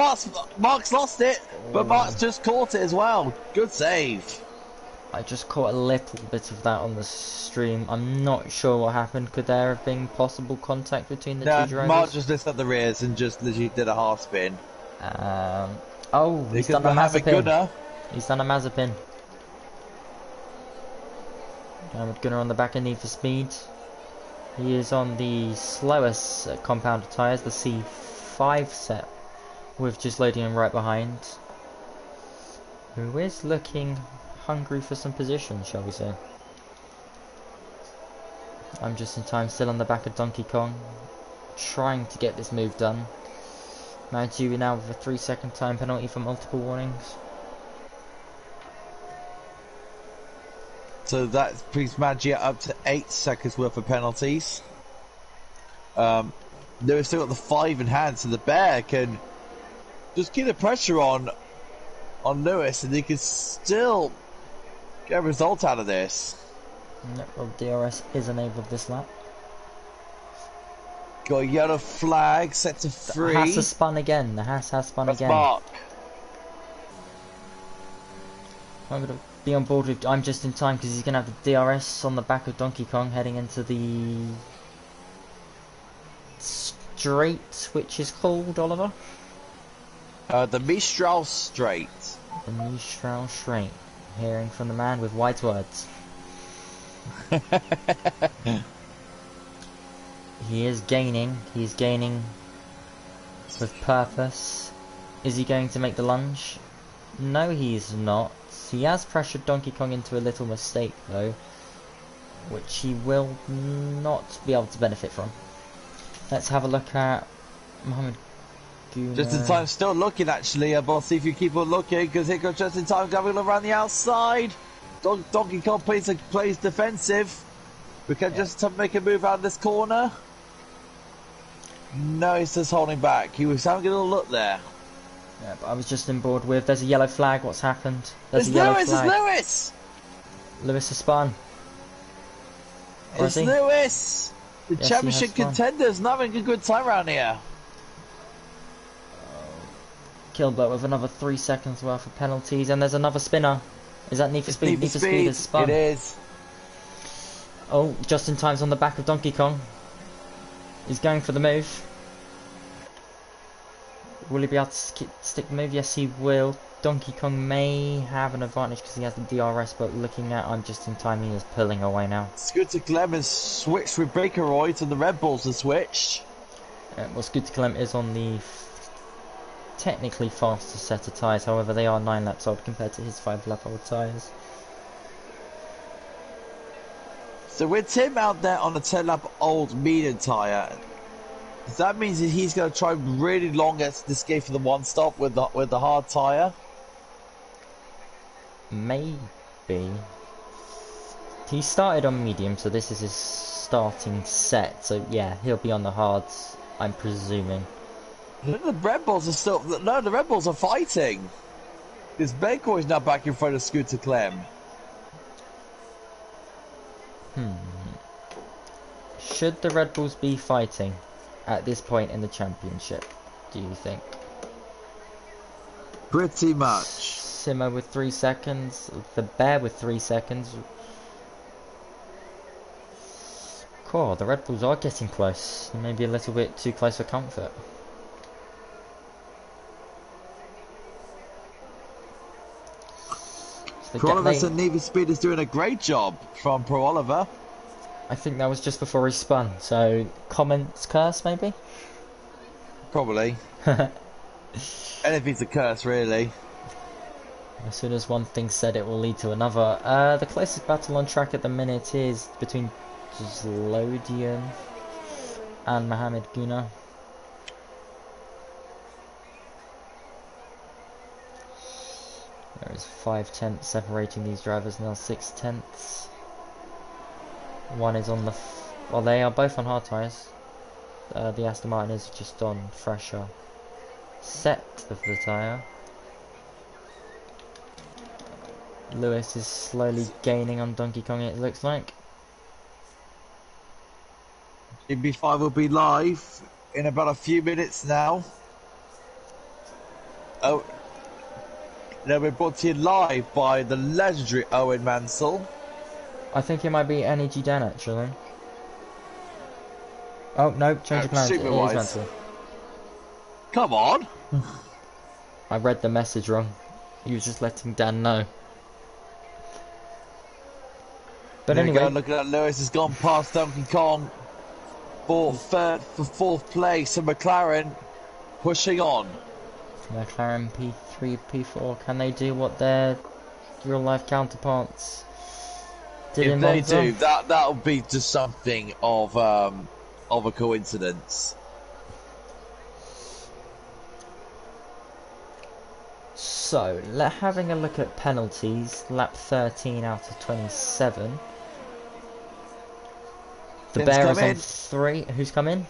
Mark's lost it, but Mark's just caught it as well. Good save. I just caught a little bit of that on the stream. I'm not sure what happened. Could there have been possible contact between the two drivers? Mark just lifted up the rears and just literally did a half spin. Oh, he's done a Mazepin. He's done a Mazepin. With Gunnar on the back of Need for Speed. He is on the slowest compounded tyres, the C5 set, with just loading him right behind. Who is looking hungry for some position, shall we say. I'm just in time, still on the back of Donkey Kong, trying to get this move done. Maggi now with a 3-second time penalty for multiple warnings. So that brings Maggi up to 8 seconds worth of penalties. They've still got the 5 in hand, so the Bear can just keep the pressure on on Lewis, and he could still get a result out of this. No, well, DRS is enabled this lap. Got a yellow flag set to The 3. Haas has spun again. The Haas has spun That's again. Mark. I'm going to be on board with... I'm just in time because he's going to have the DRS on the back of Donkey Kong heading into the... straight, which is called, Oliver? The Mistral Straight. The Mistral Straight. Hearing from the man with wise words. He is gaining. He's gaining with purpose. Is he going to make the lunge? No, he's not. He has pressured Donkey Kong into a little mistake, though, which he will not be able to benefit from. Let's have a look at Mohammed Guna. Just in time, still looking actually, but see if you keep on looking, because here goes just in time, going around the outside. Donkey Kong plays defensive. We can just make a move out of this corner. No, he's just holding back. He was having a little look there. Yeah, but I was just in board with. There's a yellow flag. What's happened? There's It's a yellow Lewis! flag. It's Lewis! Lewis has spun. Or It's has he? Lewis! The Yes, he championship has spun. contenders not having a good time around here. Kilbert with another 3 seconds worth of penalties, and there's another spinner. Is that Need for Speed? Need for Speed has spun. It is. Oh, just in time's on the back of Donkey Kong. He's going for the move. Will he be able to stick the move? Yes, he will. Donkey Kong may have an advantage because he has the DRS, but looking at I'm just in time, he is pulling away now. Scooter Clem has switched with Bakeroid, and the Red Bulls have switched. Well, Scooter Clem is on the technically faster set of tyres, however they are 9 laps old compared to his 5 lap old tyres. So with Tim out there on a 10 lap old medium tyre, that means that he's going to try really long at this game for the one stop with the hard tyre. Maybe. He started on medium, so this is his starting set. So yeah, he'll be on the hards, I'm presuming. The Red Bulls are still... No, the Red Bulls are fighting. This Bakeroid is now back in front of Scooter Clem. Should the Red Bulls be fighting at this point in the championship, do you think? Pretty much. Simo with 3 seconds, the Bear with 3 seconds. Cool, the Red Bulls are getting close. Maybe a little bit too close for comfort. Pro Oliver and Need for Speed is doing a great job from Pro Oliver. I think that was just before he spun, so comments curse maybe? Probably. Anything's a curse, really. As soon as one thing's said, it will lead to another. The closest battle on track at the minute is between Zlodian and Mohammed Guna. There is 5 tenths separating these drivers now, 6 tenths. One is on the... well, they are both on hard tyres. The Aston Martin is just on fresher set of the tyre. Lewis is slowly gaining on Donkey Kong, it looks like. GP5 will be live in about a few minutes now. Oh, they'll be brought to you live by the legendary Owen Mansell. I think it might be Energy Dan actually. Oh no, change of plans. It is Mansell. Come on! I read the message wrong. He was just letting Dan know. But there anyway, look at that. Lewis has gone past Donkey Kong for fourth place, and McLaren pushing on. McLaren P3, P4, can they do what their real life counterparts did in Monza? If they do, that'll be just something of a coincidence. So, having a look at penalties, lap 13 out of 27. The Tim's Bear come is on in. 3. Who's come in?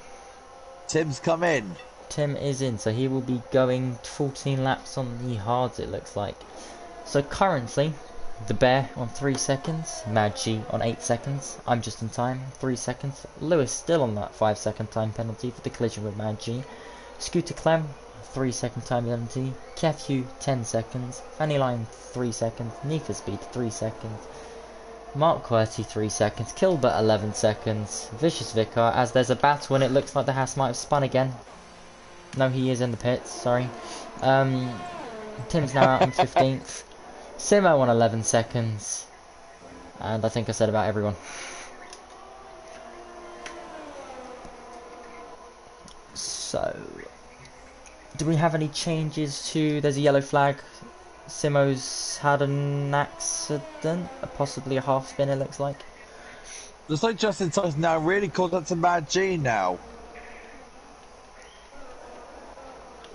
Tim's come in. Tim is in, so he will be going 14 laps on the hards, it looks like. So currently, the Bear on 3 seconds, Mad G on 8 seconds, I'm just in time, 3 seconds. Lewis still on that 5-second time penalty for the collision with Mad G. Scooter Clem, 3-second time penalty. Kefu, 10 seconds. Fanny Line, 3 seconds. Need for Speed, 3 seconds. Mark QWERTY, 3 seconds. Kilbert, 11 seconds. Vicious Vicar, as there's a battle and it looks like the Haas might have spun again. No, he is in the pits, sorry. Tim's now out on 15th. Simo on 11 seconds. And I think I said about everyone. So, do we have any changes to... There's a yellow flag. Simo's had an accident. Possibly a half spin, it looks like. Looks like Justin Todd's now really caught up to Mad G now.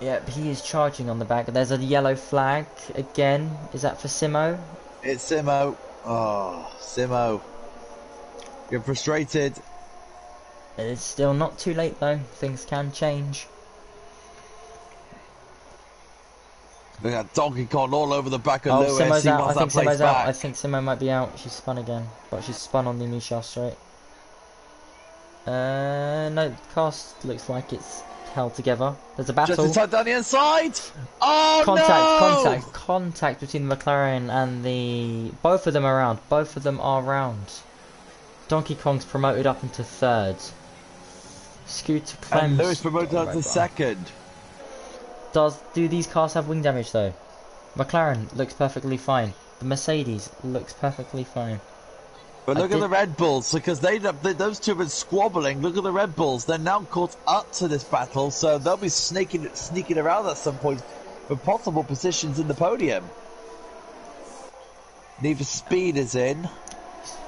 Yep, he is charging on the back. There's a yellow flag again. Is that for Simo? It's Simo. Oh, Simo. You're frustrated. It's still not too late though. Things can change. Look at Donkey Kong all over the back of Oh, Lewis. Simo's He out. I wants think that place Simo's out. back. I think Simo might be out. She's spun again. But she's spun on the Michelle straight. No, the cast looks like it's held together. There's a battle. Just inside down the inside. Oh Contact between the McLaren and the... Both of them are round. Both of them are round. Donkey Kong's promoted up into third. Scooter Clem's... And Lewis promoted up to second. Do these cars have wing damage though? McLaren looks perfectly fine. The Mercedes looks perfectly fine. But look at the Red Bulls, because those two have been squabbling. Look at the Red Bulls. They're now caught up to this battle, so they'll be sneaking around at some point for possible positions in the podium. Need for Speed is in.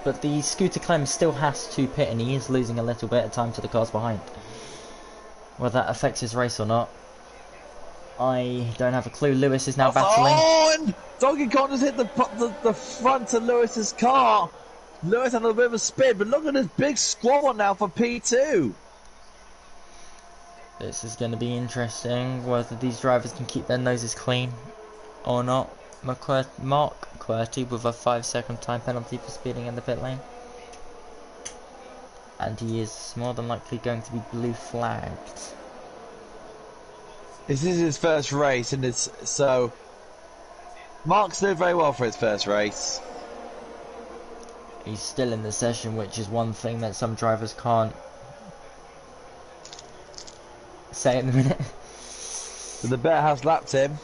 But the Scooter Clem still has to pit, and he is losing a little bit of time to the cars behind. Whether that affects his race or not, I don't have a clue. Lewis is now battling. Oh, and Donkey Kong has hit the front of Lewis's car. Lewis had a little bit of a spin, but look at this big squabble now for P2. This is going to be interesting, whether these drivers can keep their noses clean or not. Mark QWERTY with a 5-second time penalty for speeding in the pit lane. And he is more than likely going to be blue flagged. This is his first race, and so Mark's doing very well for his first race. He's still in the session, which is one thing that some drivers can't say at the minute. So the bear has lapped him.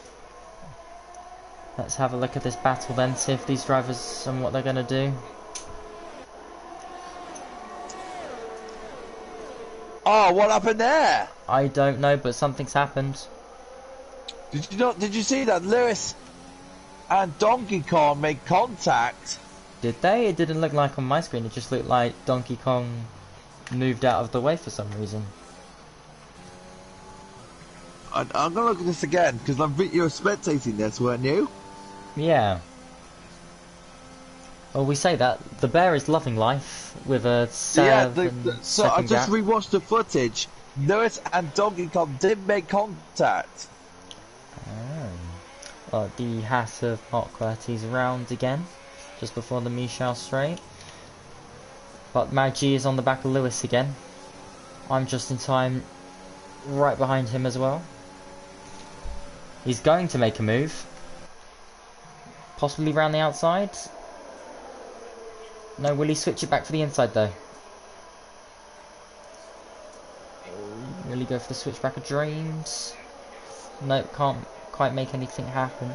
Let's have a look at this battle then, see if these drivers and what they're going to do. Oh, what happened there? I don't know, but something's happened. Did you see that Lewis and Donkey Kong made contact? Did they? It didn't look like on my screen. It just looked like Donkey Kong moved out of the way for some reason. I'm gonna look at this again because you were spectating this, weren't you? Yeah. Well, we say that the bear is loving life with a so I just rewatched the footage. Lewis and Donkey Kong did make contact. Oh. Well, the hat of Mark QWERTY's round again, just before the Michelle straight. But Mad G is on the back of Lewis again. I'm just in time, right behind him as well. He's going to make a move. Possibly round the outside. No, will he switch it back for the inside though? Will he go for the switchback of dreams? Nope, can't quite make anything happen.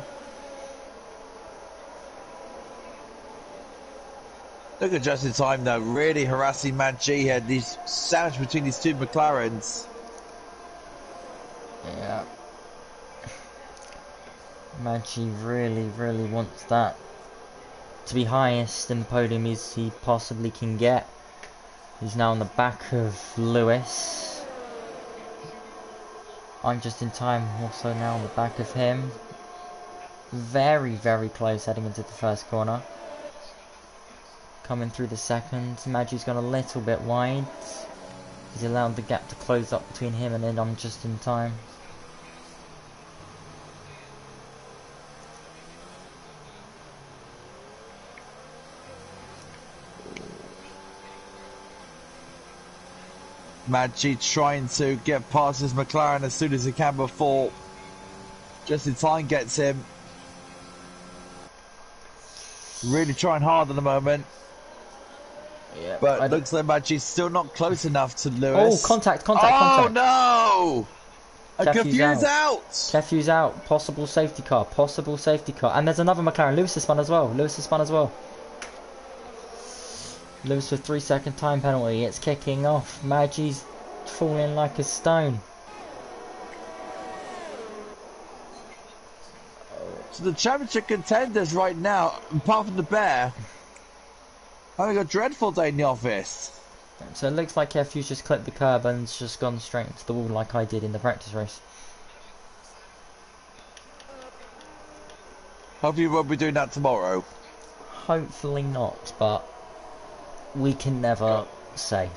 Look at just in time though, really harassing Mad G here. These sandwich between these two McLarens. Yeah. Mad G really wants that to be highest in the podium as he possibly can get. He's now on the back of Lewis. I'm just in time, also now on the back of him. Very close heading into the first corner. Coming through the second, Mad G's gone a little bit wide. He's allowed the gap to close up between him and Idom just in time. Maggi trying to get past his McLaren as soon as he can before just in time gets him. Really trying hard at the moment. Yeah, but looks like Maggi's still not close enough to Lewis. Oh, contact. Oh no! A Kefu's out! Kefu's out. Possible safety car. And there's another McLaren. Lewis has spun as well. Lewis with 3-second time penalty. It's kicking off. Maggi's falling like a stone. So the championship contenders right now, apart from the Bear, having a dreadful day in the office. So it looks like Kefu's just clipped the curb and it's just gone straight into the wall like I did in the practice race. Hopefully we won't be doing that tomorrow. Hopefully not, but we can never say.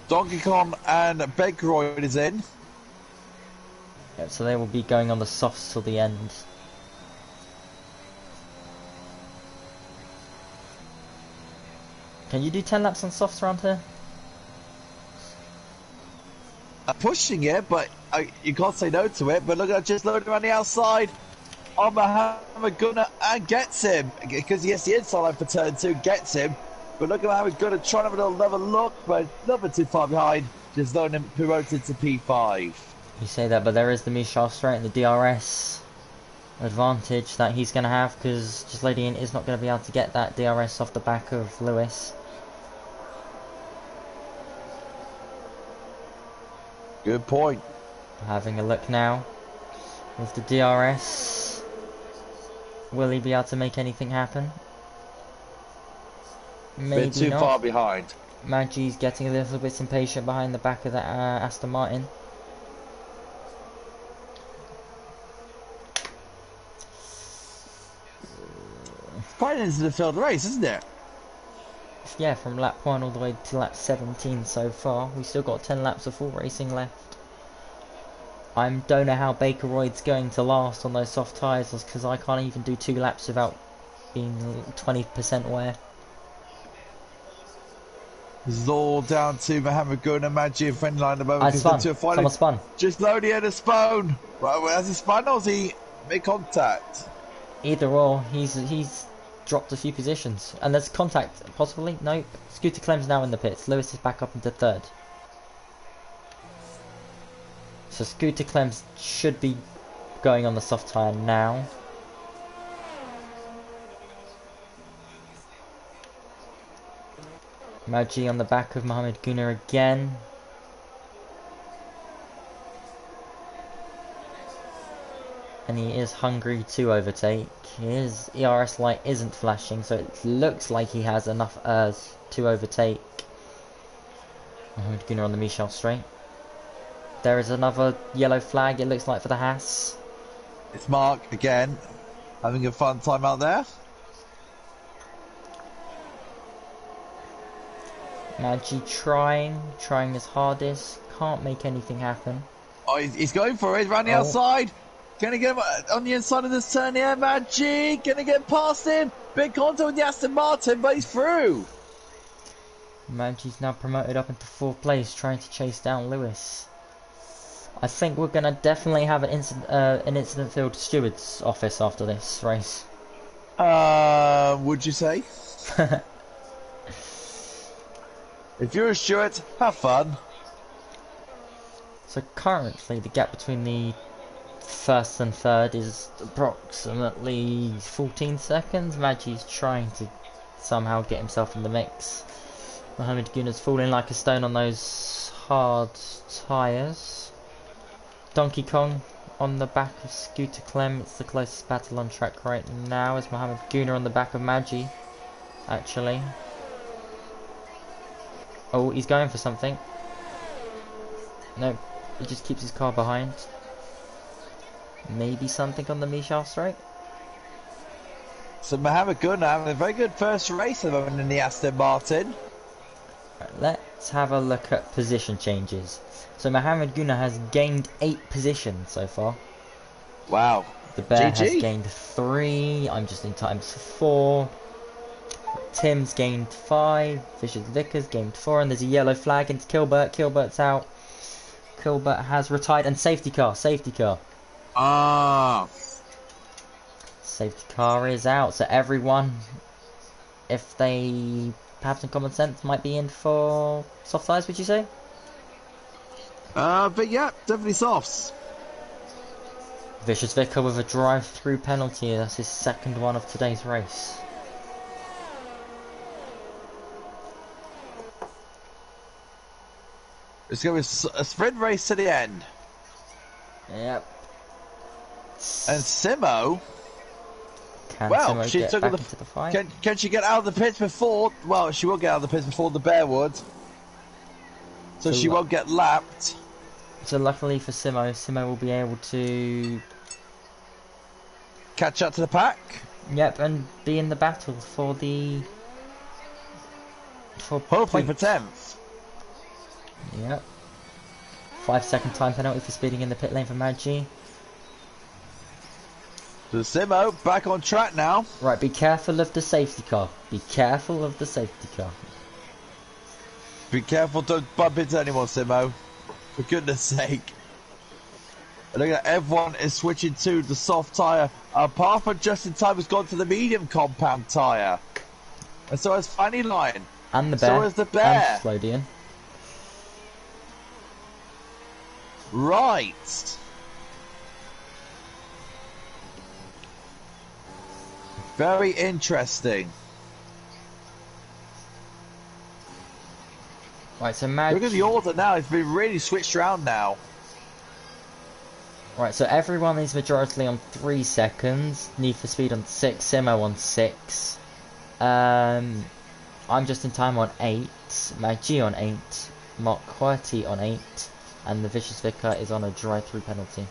Donkey Kong and Bakeroid is in. Yeah, so they will be going on the softs till the end. Can you do 10 laps on softs around here? I'm pushing it, but you can't say no to it. But look at just loading around the outside. Oh, Mohammed Gunnar and gets him because he has the inside line for turn 2, gets him. But look at Mohammed Gunnar trying to have another look, but not too far behind. Just loading him promoted to P5. You say that, but there is the Michel straight and the DRS advantage that he's going to have because just loading in is not going to be able to get that DRS off the back of Lewis. Good point. Having a look now with the DRS. Will he be able to make anything happen? Maybe bit too not. far behind. Maggi's getting a little bit impatient behind the back of that Aston Martin. Quite into the field race, isn't it? Yeah, from lap 1 all the way to lap 17 so far. We've still got 10 laps of full racing left. I don't know how Bakeroid's going to last on those soft tyres because I can't even do 2 laps without being 20% wear. This is all down to Mohammed Gunnar, Maggi and friendly line at the moment. Someone spun. Just loading at a spawn. Right, has he spun or has he made contact? Either or, he's dropped a few positions. And there's contact, possibly? Nope. Scooter Clem's now in the pits. Lewis is back up into 3rd. So Scooter Clem should be going on the soft tyre now. Maggi on the back of Mohammed Gunnar again. And he is hungry to overtake. His ERS light isn't flashing, so it looks like he has enough ERS to overtake Mohammed Gunnar on the Michel straight. There is another yellow flag, it looks like, for the Haas. It's Mark again, having a fun time out there. Maggi trying his hardest, can't make anything happen. Oh, he's going for it, around the outside. Gonna get him on the inside of this turn here, Maggi. Gonna get past him. Big contact with the Aston Martin, but he's through. Maggi's now promoted up into 4th place, trying to chase down Lewis. I think we're gonna definitely have an incident field steward's office after this race. Would you say? If you're a steward, have fun. So currently the gap between the 1st and 3rd is approximately 14 seconds. Maggi's trying to somehow get himself in the mix. Mohammed Gunnar's falling like a stone on those hard tyres. Donkey Kong on the back of Scooter Clem. It's the closest battle on track right now. Is Mohammed Gunnar on the back of Maggi, actually. Oh, he's going for something. No, he just keeps his car behind. Maybe something on the Michel straight. So Mohammed Gunnar having a very good first race at the moment in the Aston Martin. Right, let's have a look at position changes. So Mohamed Guna has gained 8 positions so far. Wow. The Bear has GG. gained 3. I'm just in time 4. Tim's gained 5. Vicious Vickers gained 4. And there's a yellow flag into Kilbert. Kilbert's out. Kilbert has retired. And safety car. Safety car. Ah. Safety car is out. So everyone, if they have some common sense, might be in for soft tyres, would you say? But yeah, definitely softs. Vicious Vicar with a drive-through penalty. That's his second one of today's race. It's going to be a sprint race to the end. Yep. And Simo, Can well, Simo she get took back the. into the fight? Can she get out of the pits before? Well, she will get out of the pits before the Bear would. So she won't get lapped. So luckily for Simo, Simo will be able to Catch up to the pack. yep, and be in the battle for the Hopefully for points. 10th. Yep. 5-second time penalty for speeding in the pit lane for Maggi. So Simo back on track now. Right, be careful of the safety car. Be careful of the safety car. Be careful, don't bump into anyone, Simo. For goodness sake. And look at everyone is switching to the soft tyre. Apart from Justin Time has gone to the medium compound tyre. And so has Fanny Line. And the Bear. So has the Bear. And Slodian. Right. Very interesting. Right, so Maggi. Look at the order now. It's been really switched around now. Right, so everyone is majority on 3 seconds. Need for Speed on 6. Simo on 6. I'm just in time on 8. Maggi on 8. Mark Quirty on 8. And the Vicious Vicar is on a drive-through penalty.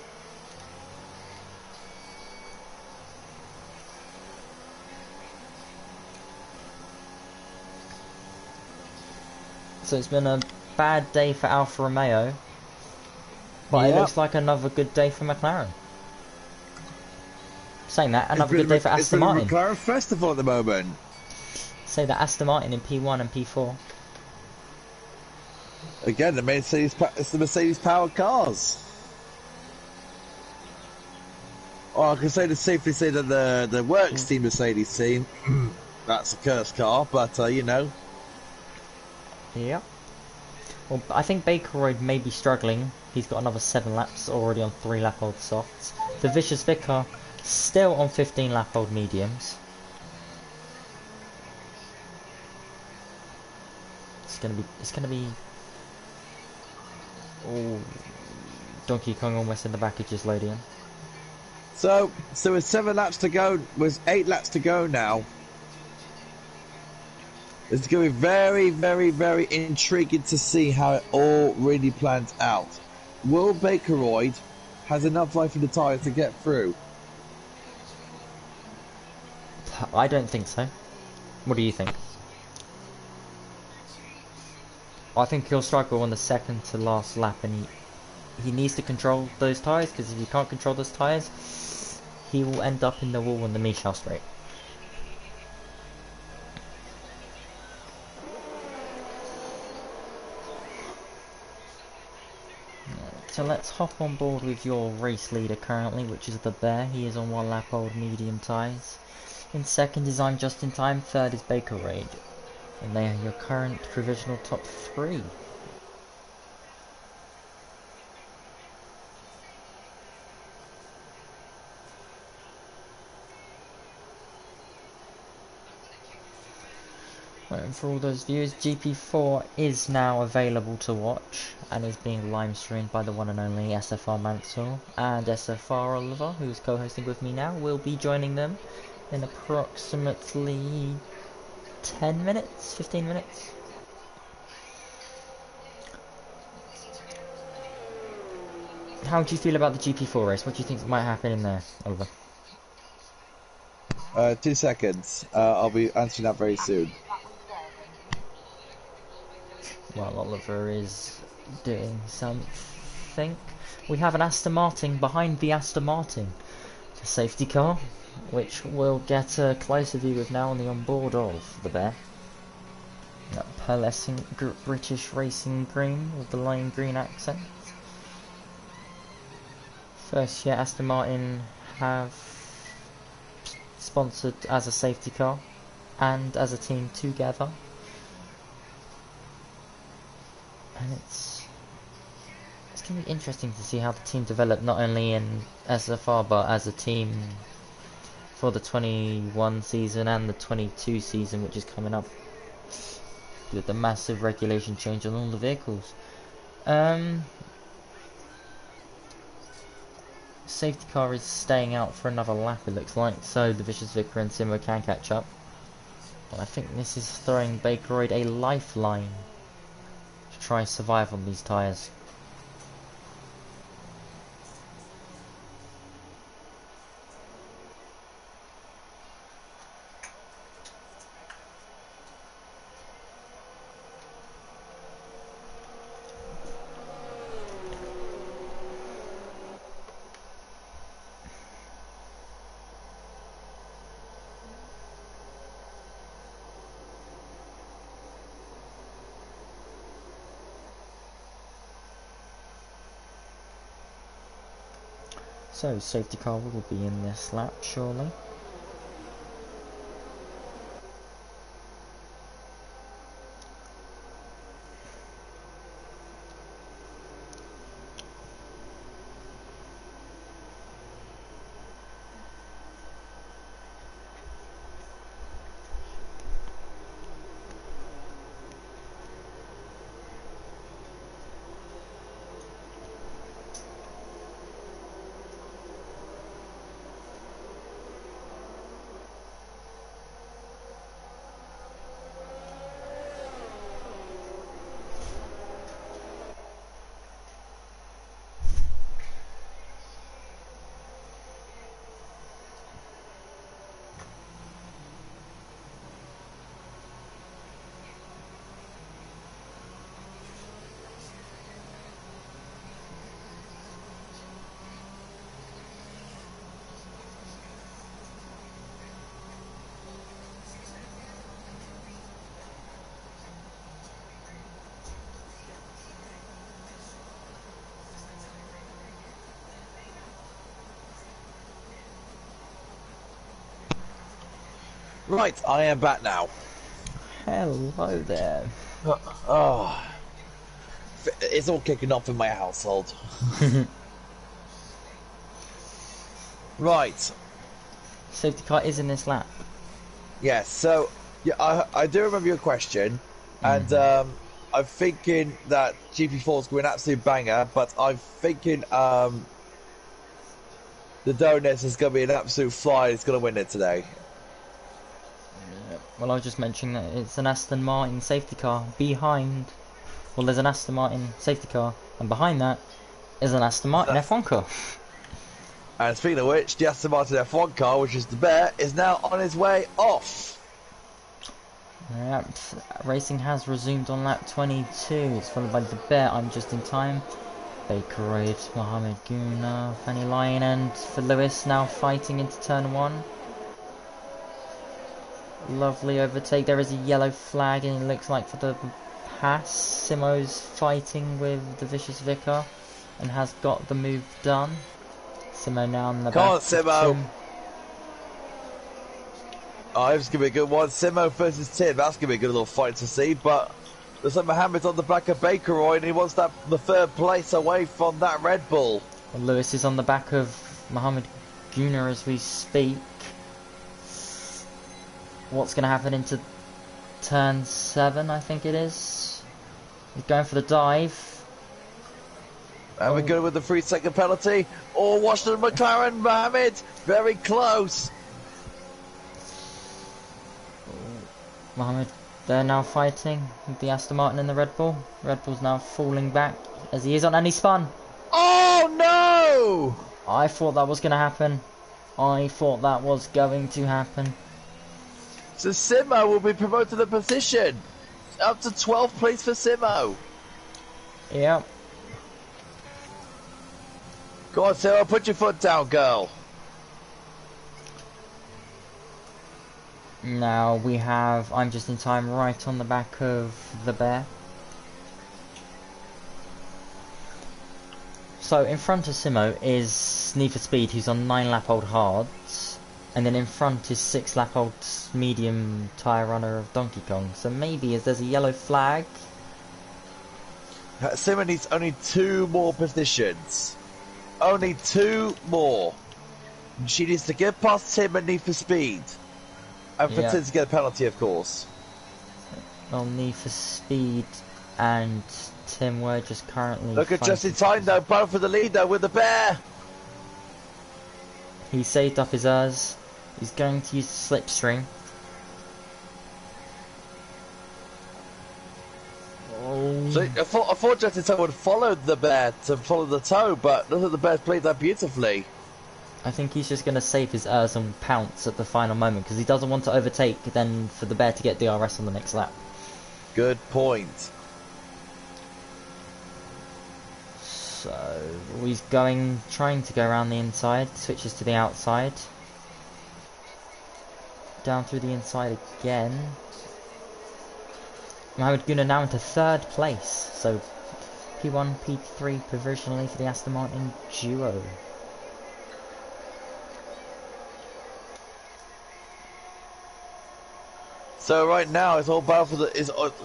So it's been a bad day for Alfa Romeo. But it looks like another good day for McLaren. Saying that, another good day for Aston Martin. It's a McLaren festival at the moment. Say that Aston Martin in P1 and P4. Again, it's the Mercedes powered cars. Or I can safely say that the works team Mercedes team, that's a cursed car, but you know. Yeah. Well, I think Bakeroyd may be struggling. He's got another 7 laps already on 3 lap old softs. The Vicious Vicar still on 15 lap old mediums. It's gonna be. Oh, Donkey Kong almost in the back of just loading. So with 7 laps to go, with 8 laps to go now. It's going to be very, very, very intriguing to see how it all really plans out. Will Bakeroyd has enough life in the tyres to get through? I don't think so. What do you think? I think he'll struggle on the second to last lap, and he needs to control those tyres, because if he can't control those tyres, he will end up in the wall on the Michel straight. So let's hop on board with your race leader currently, which is the Bear. He is on 1 lap old medium tyres. In second is I'm Just in Time, third is Bakeroyd. And they are your current provisional top 3. Right, and for all those viewers, GP4 is now available to watch and is being live streamed by the one and only SFR Mansell, and SFR Oliver, who is co-hosting with me now, will be joining them in approximately 10 minutes, 15 minutes. How do you feel about the GP4 race? What do you think might happen in there, Oliver? 2 seconds. I'll be answering that very soon. while Oliver is doing something. We have an Aston Martin behind the Aston Martin. A safety car, which we'll get a closer view of now on the onboard of the Bear. That pearlescent British racing green with the lime green accent. First year Aston Martin have sponsored as a safety car and as a team together, and it's going to be interesting to see how the team develop, not only in SFR but as a team for the 21 season and the 22 season, which is coming up with the massive regulation change on all the vehicles. Safety car is staying out for another lap, it looks like, so the Vicious Vicar and Simo can catch up. But I think this is throwing Bakeroid a lifeline to try and survive on these tyres. So, safety car will be in this lap, surely. Right, I am back now. Hello there. Oh, it's all kicking off in my household. Right. Safety car is in this lap. Yes, so yeah, I do remember your question, and I'm thinking that GP4 is going to be an absolute banger, but I'm thinking the Donuts is going to be an absolute fly. It's going to win it today. Well, I was just mentioning that it's an Aston Martin safety car behind. Well, there's an Aston Martin safety car, and behind that is an Aston Martin F1 car. And speaking of which, the Aston Martin F1 car, which is the Bear, is now on its way off. Yep, racing has resumed on lap 22. It's followed by the Bear. I'm just in time. Bakeroid, Mohammed Guna, Fanny Lyon, and for Lewis now fighting into turn 1. Lovely overtake. There is a yellow flag, and it looks like for the pass. Simo's fighting with the Vicious Vicar and has got the move done. Simo now on the Come back. on, Simo. Oh, it's going to be a good one. Simo versus Tim. That's going to be a good little fight to see. But looks like Mohammed's on the back of Bakeroid, and he wants the 3rd place away from that Red Bull. Well, Lewis is on the back of Mohammed Guna as we speak. What's going to happen into turn 7, I think it is. He's going for the dive. And we're good with the 3-second penalty. Oh, Washington McLaren, Mohammed, very close. Mohammed, they're now fighting with the Aston Martin and the Red Bull. Red Bull's now falling back as he is on, and he spun. Oh no! I thought that was going to happen. I thought that was going to happen. So Simo will be promoted to the position. up to 12th place for Simo. Yep. Go on, Simo, put your foot down, girl. Now we have I'm Just in Time right on the back of the bear. So in front of Simo is Need for Speed, who's on 9-lap-old hards, and then in front is 6-lap-old medium tyre runner of Donkey Kong. So maybe as there's a yellow flag. Simo needs only 2 more positions. Only 2 more. She needs to get past him and Need for Speed. And for Tim to get a penalty, of course. Well, Need for Speed and Tim were just currently... Look at Just in Time, though, both for the lead, though, with the bear. He saved up his Urs. He's going to use the slipstream. Oh. So I thought Just in Time would follow the bear to follow the toe, but look at the bear played that beautifully. I think he's just going to save his Urs and pounce at the final moment because he doesn't want to overtake then for the bear to get DRS on the next lap. Good point. So he's trying to go around the inside, switches to the outside. Down through the inside again. Mohamed Guna now into 3rd place. So P1, P3 provisionally for the Aston Martin duo. So right now it's all about for the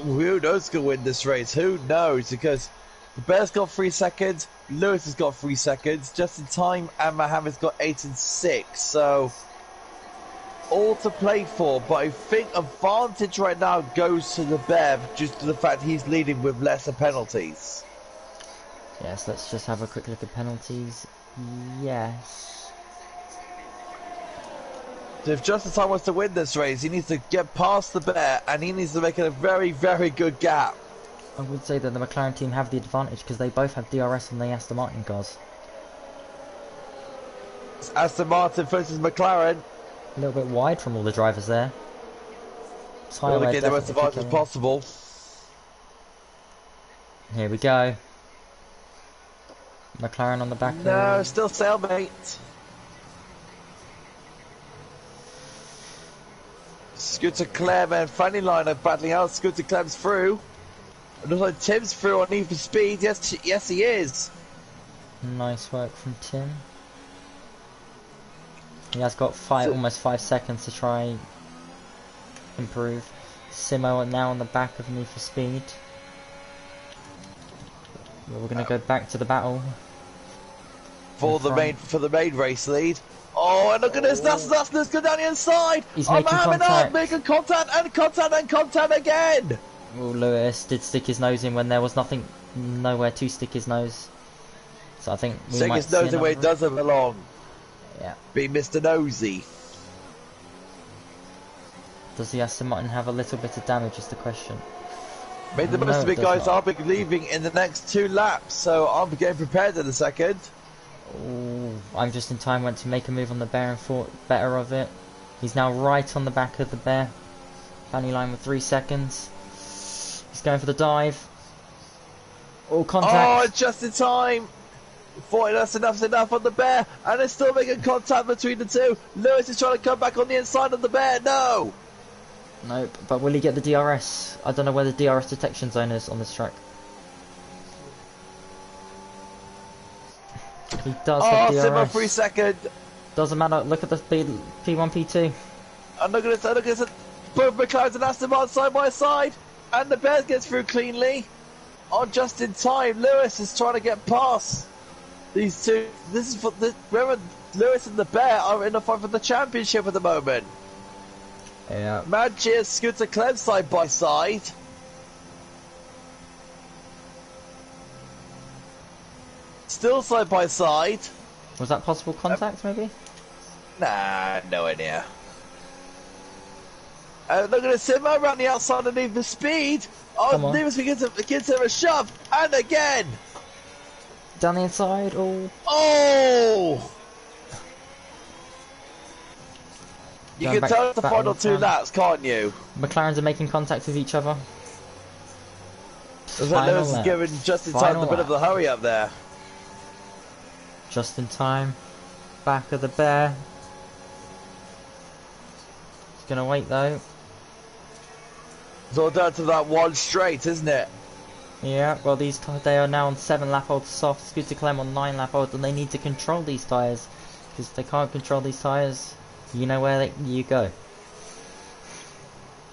who knows who's gonna win this race? Who knows? Because the Bear's got 3 seconds, Lewis has got 3 seconds, Just in Time and Mohammed's got 8 and 6. So all to play for, but I think advantage right now goes to the Bear just to the fact he's leading with lesser penalties. Yes, let's just have a quick look at penalties. Yes. So if Just in Time wants to win this race, he needs to get past the Bear and he needs to make it a very, very good gap. I would say that the McLaren team have the advantage because they both have DRS on the Aston Martin cars. It's Aston Martin versus McLaren. A little bit wide from all the drivers there. We'll get the most advantage as possible. Here we go. McLaren on the back. No, still stalemate. Scooter Clem and Fanny Line are battling out. Scooter Clem's through. It looks like Tim's through on Need for Speed. Yes, he is. Nice work from Tim. He has got almost 5 seconds to try improve. Simo now on the back of Need for Speed. We're going to go back to the battle for the main race lead. Oh, and look at this! That's go down the inside. He's making contact. Making contact and contact and contact again. Oh, Lewis did stick his nose in when there was nowhere to stick his nose. So I think we stick might his nose in where it doesn't belong. Yeah. Be Mr. Nosy. Does the Aston Martin have a little bit of damage is the question. Made the most of it, guys. I'll be leaving in the next 2 laps, so I'll be getting prepared in a second. Oh, I'm Just in Time, went to make a move on the bear and thought better of it. He's now right on the back of the bear. Fanny Line with 3 seconds. He's going for the dive. Oh, contact. Oh, Just in Time. Thought that's enough on the bear, and they're still making contact between the two. Lewis is trying to come back on the inside of the bear. No. Nope, but will he get the DRS? I don't know where the DRS detection zone is on this track. He does have DRS. Simo 3 seconds. Doesn't matter, look at the P1, P2. And look at this, both McLaren and Aston Martin side by side, and the Bears gets through cleanly. On Just in Time, Lewis is trying to get past these two. Remember, Lewis and the Bear are in the fight for the championship at the moment. Yeah. Mad cheers, Scooter Clem side by side. Still side by side. Was that possible contact, maybe? Nah, no idea. Look at the Simo around the outside of Need for Speed. Oh, Need for Speed gives him a shove, and again. Down the inside, oh. Oh! You can tell it's the final 2 laps, can't you? McLarens are making contact with each other. Looks like Final Lewis is lap. giving Justin time Final a bit of the lap. hurry up there. Just in time. Back of the bear. He's gonna wait though. It's all down to that one straight, isn't it? Yeah, well they are now on 7 lap olds soft, Scooter Clem on 9 lap olds, and they need to control these tyres. Because if they can't control these tyres, you know where you go.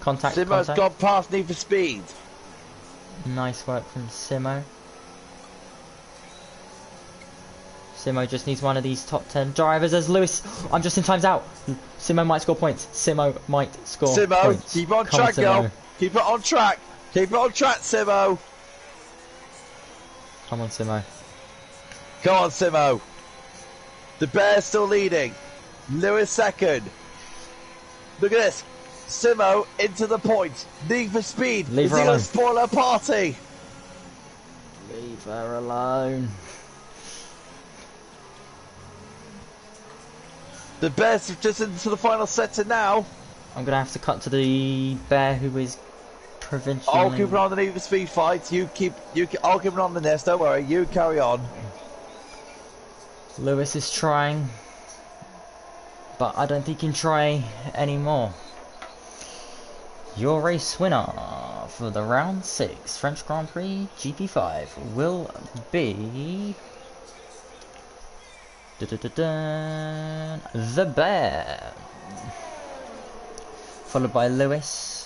Contact, Simo's contact. gone past Need for Speed. Nice work from Simo. Simo just needs one of these top 10 drivers as Lewis. I'm just in time's out. Simo might score points. Simo might score points. Keep on Come track, on, girl. Simo. Keep it on track. Keep it on track, Simo. Come on, Simo. Come on, Simo. The Bear's still leading. Lewis second. Look at this. Simo into the point. Need for Speed. Leave Is her he going alone. to spoil her party? Leave her alone. The Bear's just into the final sector now. I'm gonna have to cut to the bear who is provincially. I'll keep it on the Need for Speed fights. I'll keep it on the nest. Don't worry. You carry on. Lewis is trying, but I don't think he can try anymore. Your race winner for the round 6 French Grand Prix GP5 will be the Bear, followed by Lewis.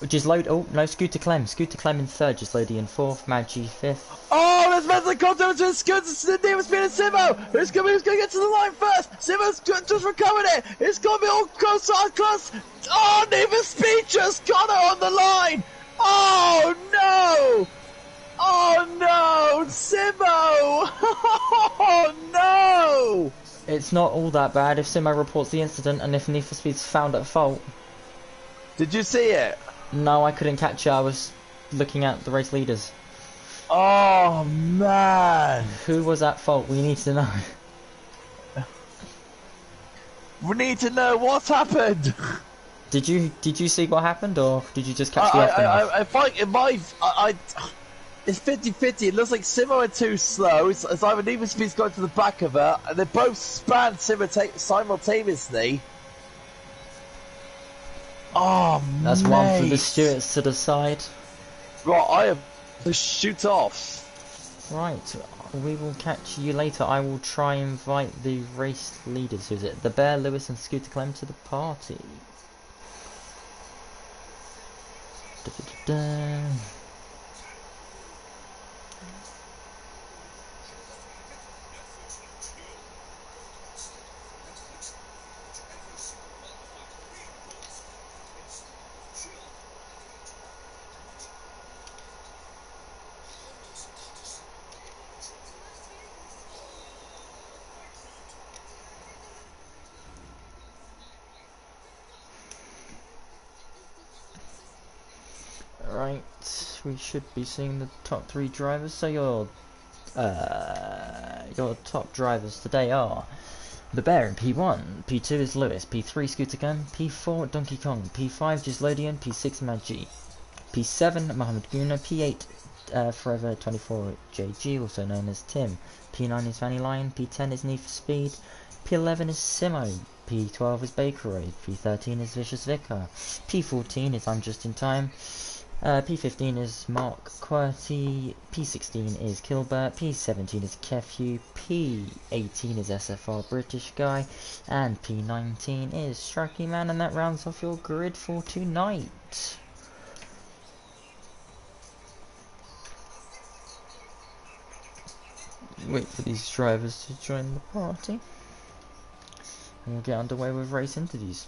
Just load. Oh no, Scooter Clem in 3rd, just loading in 4th, Maggie 5th. Oh, there's mental contact between Scooter, Need for Speed and Simo. Who's going to get to the line first? Simo's just recovered it. It's going to be all close. Oh, Need for Speed just got her on the line. Oh no! Oh no, Simo! Oh no! It's not all that bad if Simo reports the incident and if Need for Speed's found at fault. Did you see it? No, I couldn't catch it. I was looking at the race leaders. Oh man! Who was at fault? We need to know. We need to know what happened. Did you see what happened, or did you just catch the aftermath? I find it might. It's 50-50. It looks like Simo are too slow. It's either Need for Speed's going to the back of her, and they both span simultaneously. Oh, That's mate. one for the stewards to decide. Right, I have to shoot off. Right, we will catch you later. I will try and invite the race leaders. Who's it? The Bear, Lewis, and Scooter Clem to the party. Da-da-da-da. Right, we should be seeing the top 3 drivers. So your top drivers today are the Bear in P1, P2 is Lewis, P3 Scooter Gun, P4 Donkey Kong, P5 Gislodian, P6 Maggi, P7 Mohammed Guna, P8 Forever 24 JG, also known as Tim, P9 is Vanny Lion, P10 is Need for Speed, P11 is Simo, P12 is Bakeroid, P13 is Vicious Vicar, P14 is I'm Just in Time, P15 is Mark QWERTY, P16 is Kilbert, P17 is Kefu, P18 is SFR British Guy, and P19 is Sharky Man, and that rounds off your grid for tonight. Wait for these drivers to join the party, and we'll get underway with race interviews.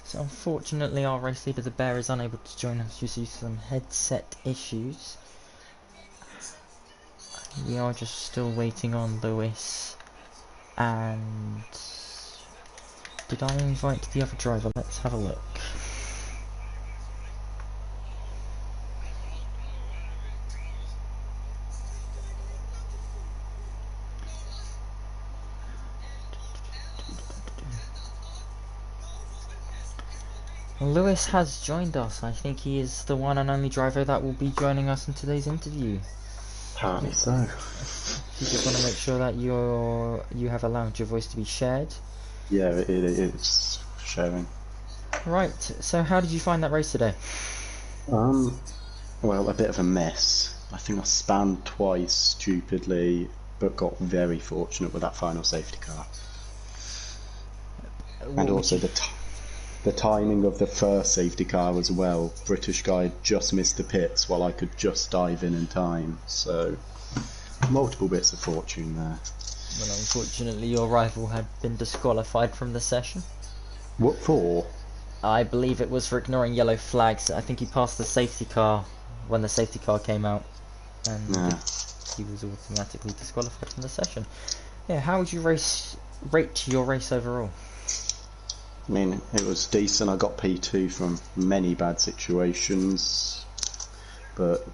So unfortunately our race leader, the Bear, is unable to join us due to some headset issues. We are just still waiting on Lewis. And did I invite the other driver? Let's have a look. Lewis has joined us. I think he is the one and only driver that will be joining us in today's interview. Apparently so. You just want to make sure that you have allowed your voice to be shared. Yeah, it's showing. Right, so how did you find that race today? Well, a bit of a mess. I think I spanned twice stupidly, but got very fortunate with that final safety car. And also the timing of the first safety car as well. British guy just missed the pits while I could just dive in time. So multiple bits of fortune there. Well, unfortunately, your rival had been disqualified from the session. What for? I believe it was for ignoring yellow flags. I think he passed the safety car when the safety car came out, and he was automatically disqualified from the session. Yeah, how would you rate your race overall? I mean, it was decent. I got P2 from many bad situations, but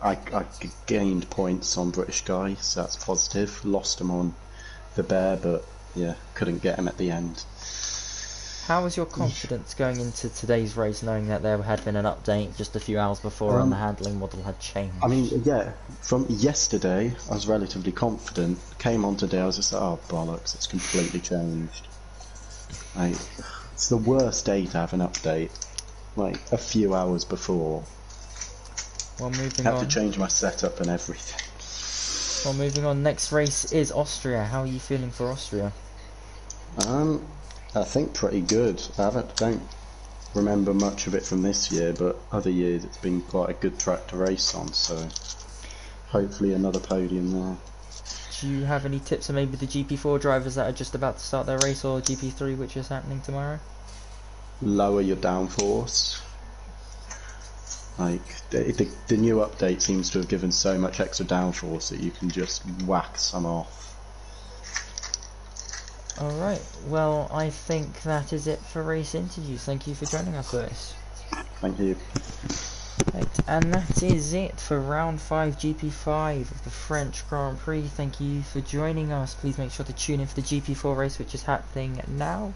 I gained points on British guy, so that's positive. Lost him on the bear, but yeah, couldn't get him at the end. How was your confidence going into today's race, knowing that there had been an update just a few hours before and the handling model had changed? I mean, yeah, from yesterday I was relatively confident. Came on today, I was just like, oh bollocks, it's completely changed. It's the worst day to have an update, like a few hours before. Well, moving on. Have to change my setup and everything. Well, moving on. Next race is Austria. How are you feeling for Austria? I think pretty good. Don't remember much of it from this year, but other years it's been quite a good track to race on, so hopefully another podium there. Do you have any tips on maybe the GP4 drivers that are just about to start their race, or GP3, which is happening tomorrow? Lower your downforce. Like, the new update seems to have given so much extra downforce that you can just whack some off. Alright, well, I think that is it for race interviews. Thank you for joining us, Lewis. Thank you. Right, and that is it for round 5 GP5 of the French Grand Prix. Thank you for joining us. Please make sure to tune in for the GP4 race, which is happening now,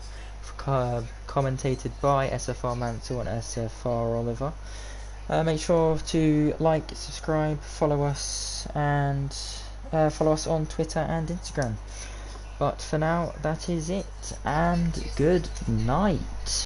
commentated by SFR Mansell and SFR Oliver. Make sure to like, subscribe, follow us, and follow us on Twitter and Instagram. But for now, that is it, and good night.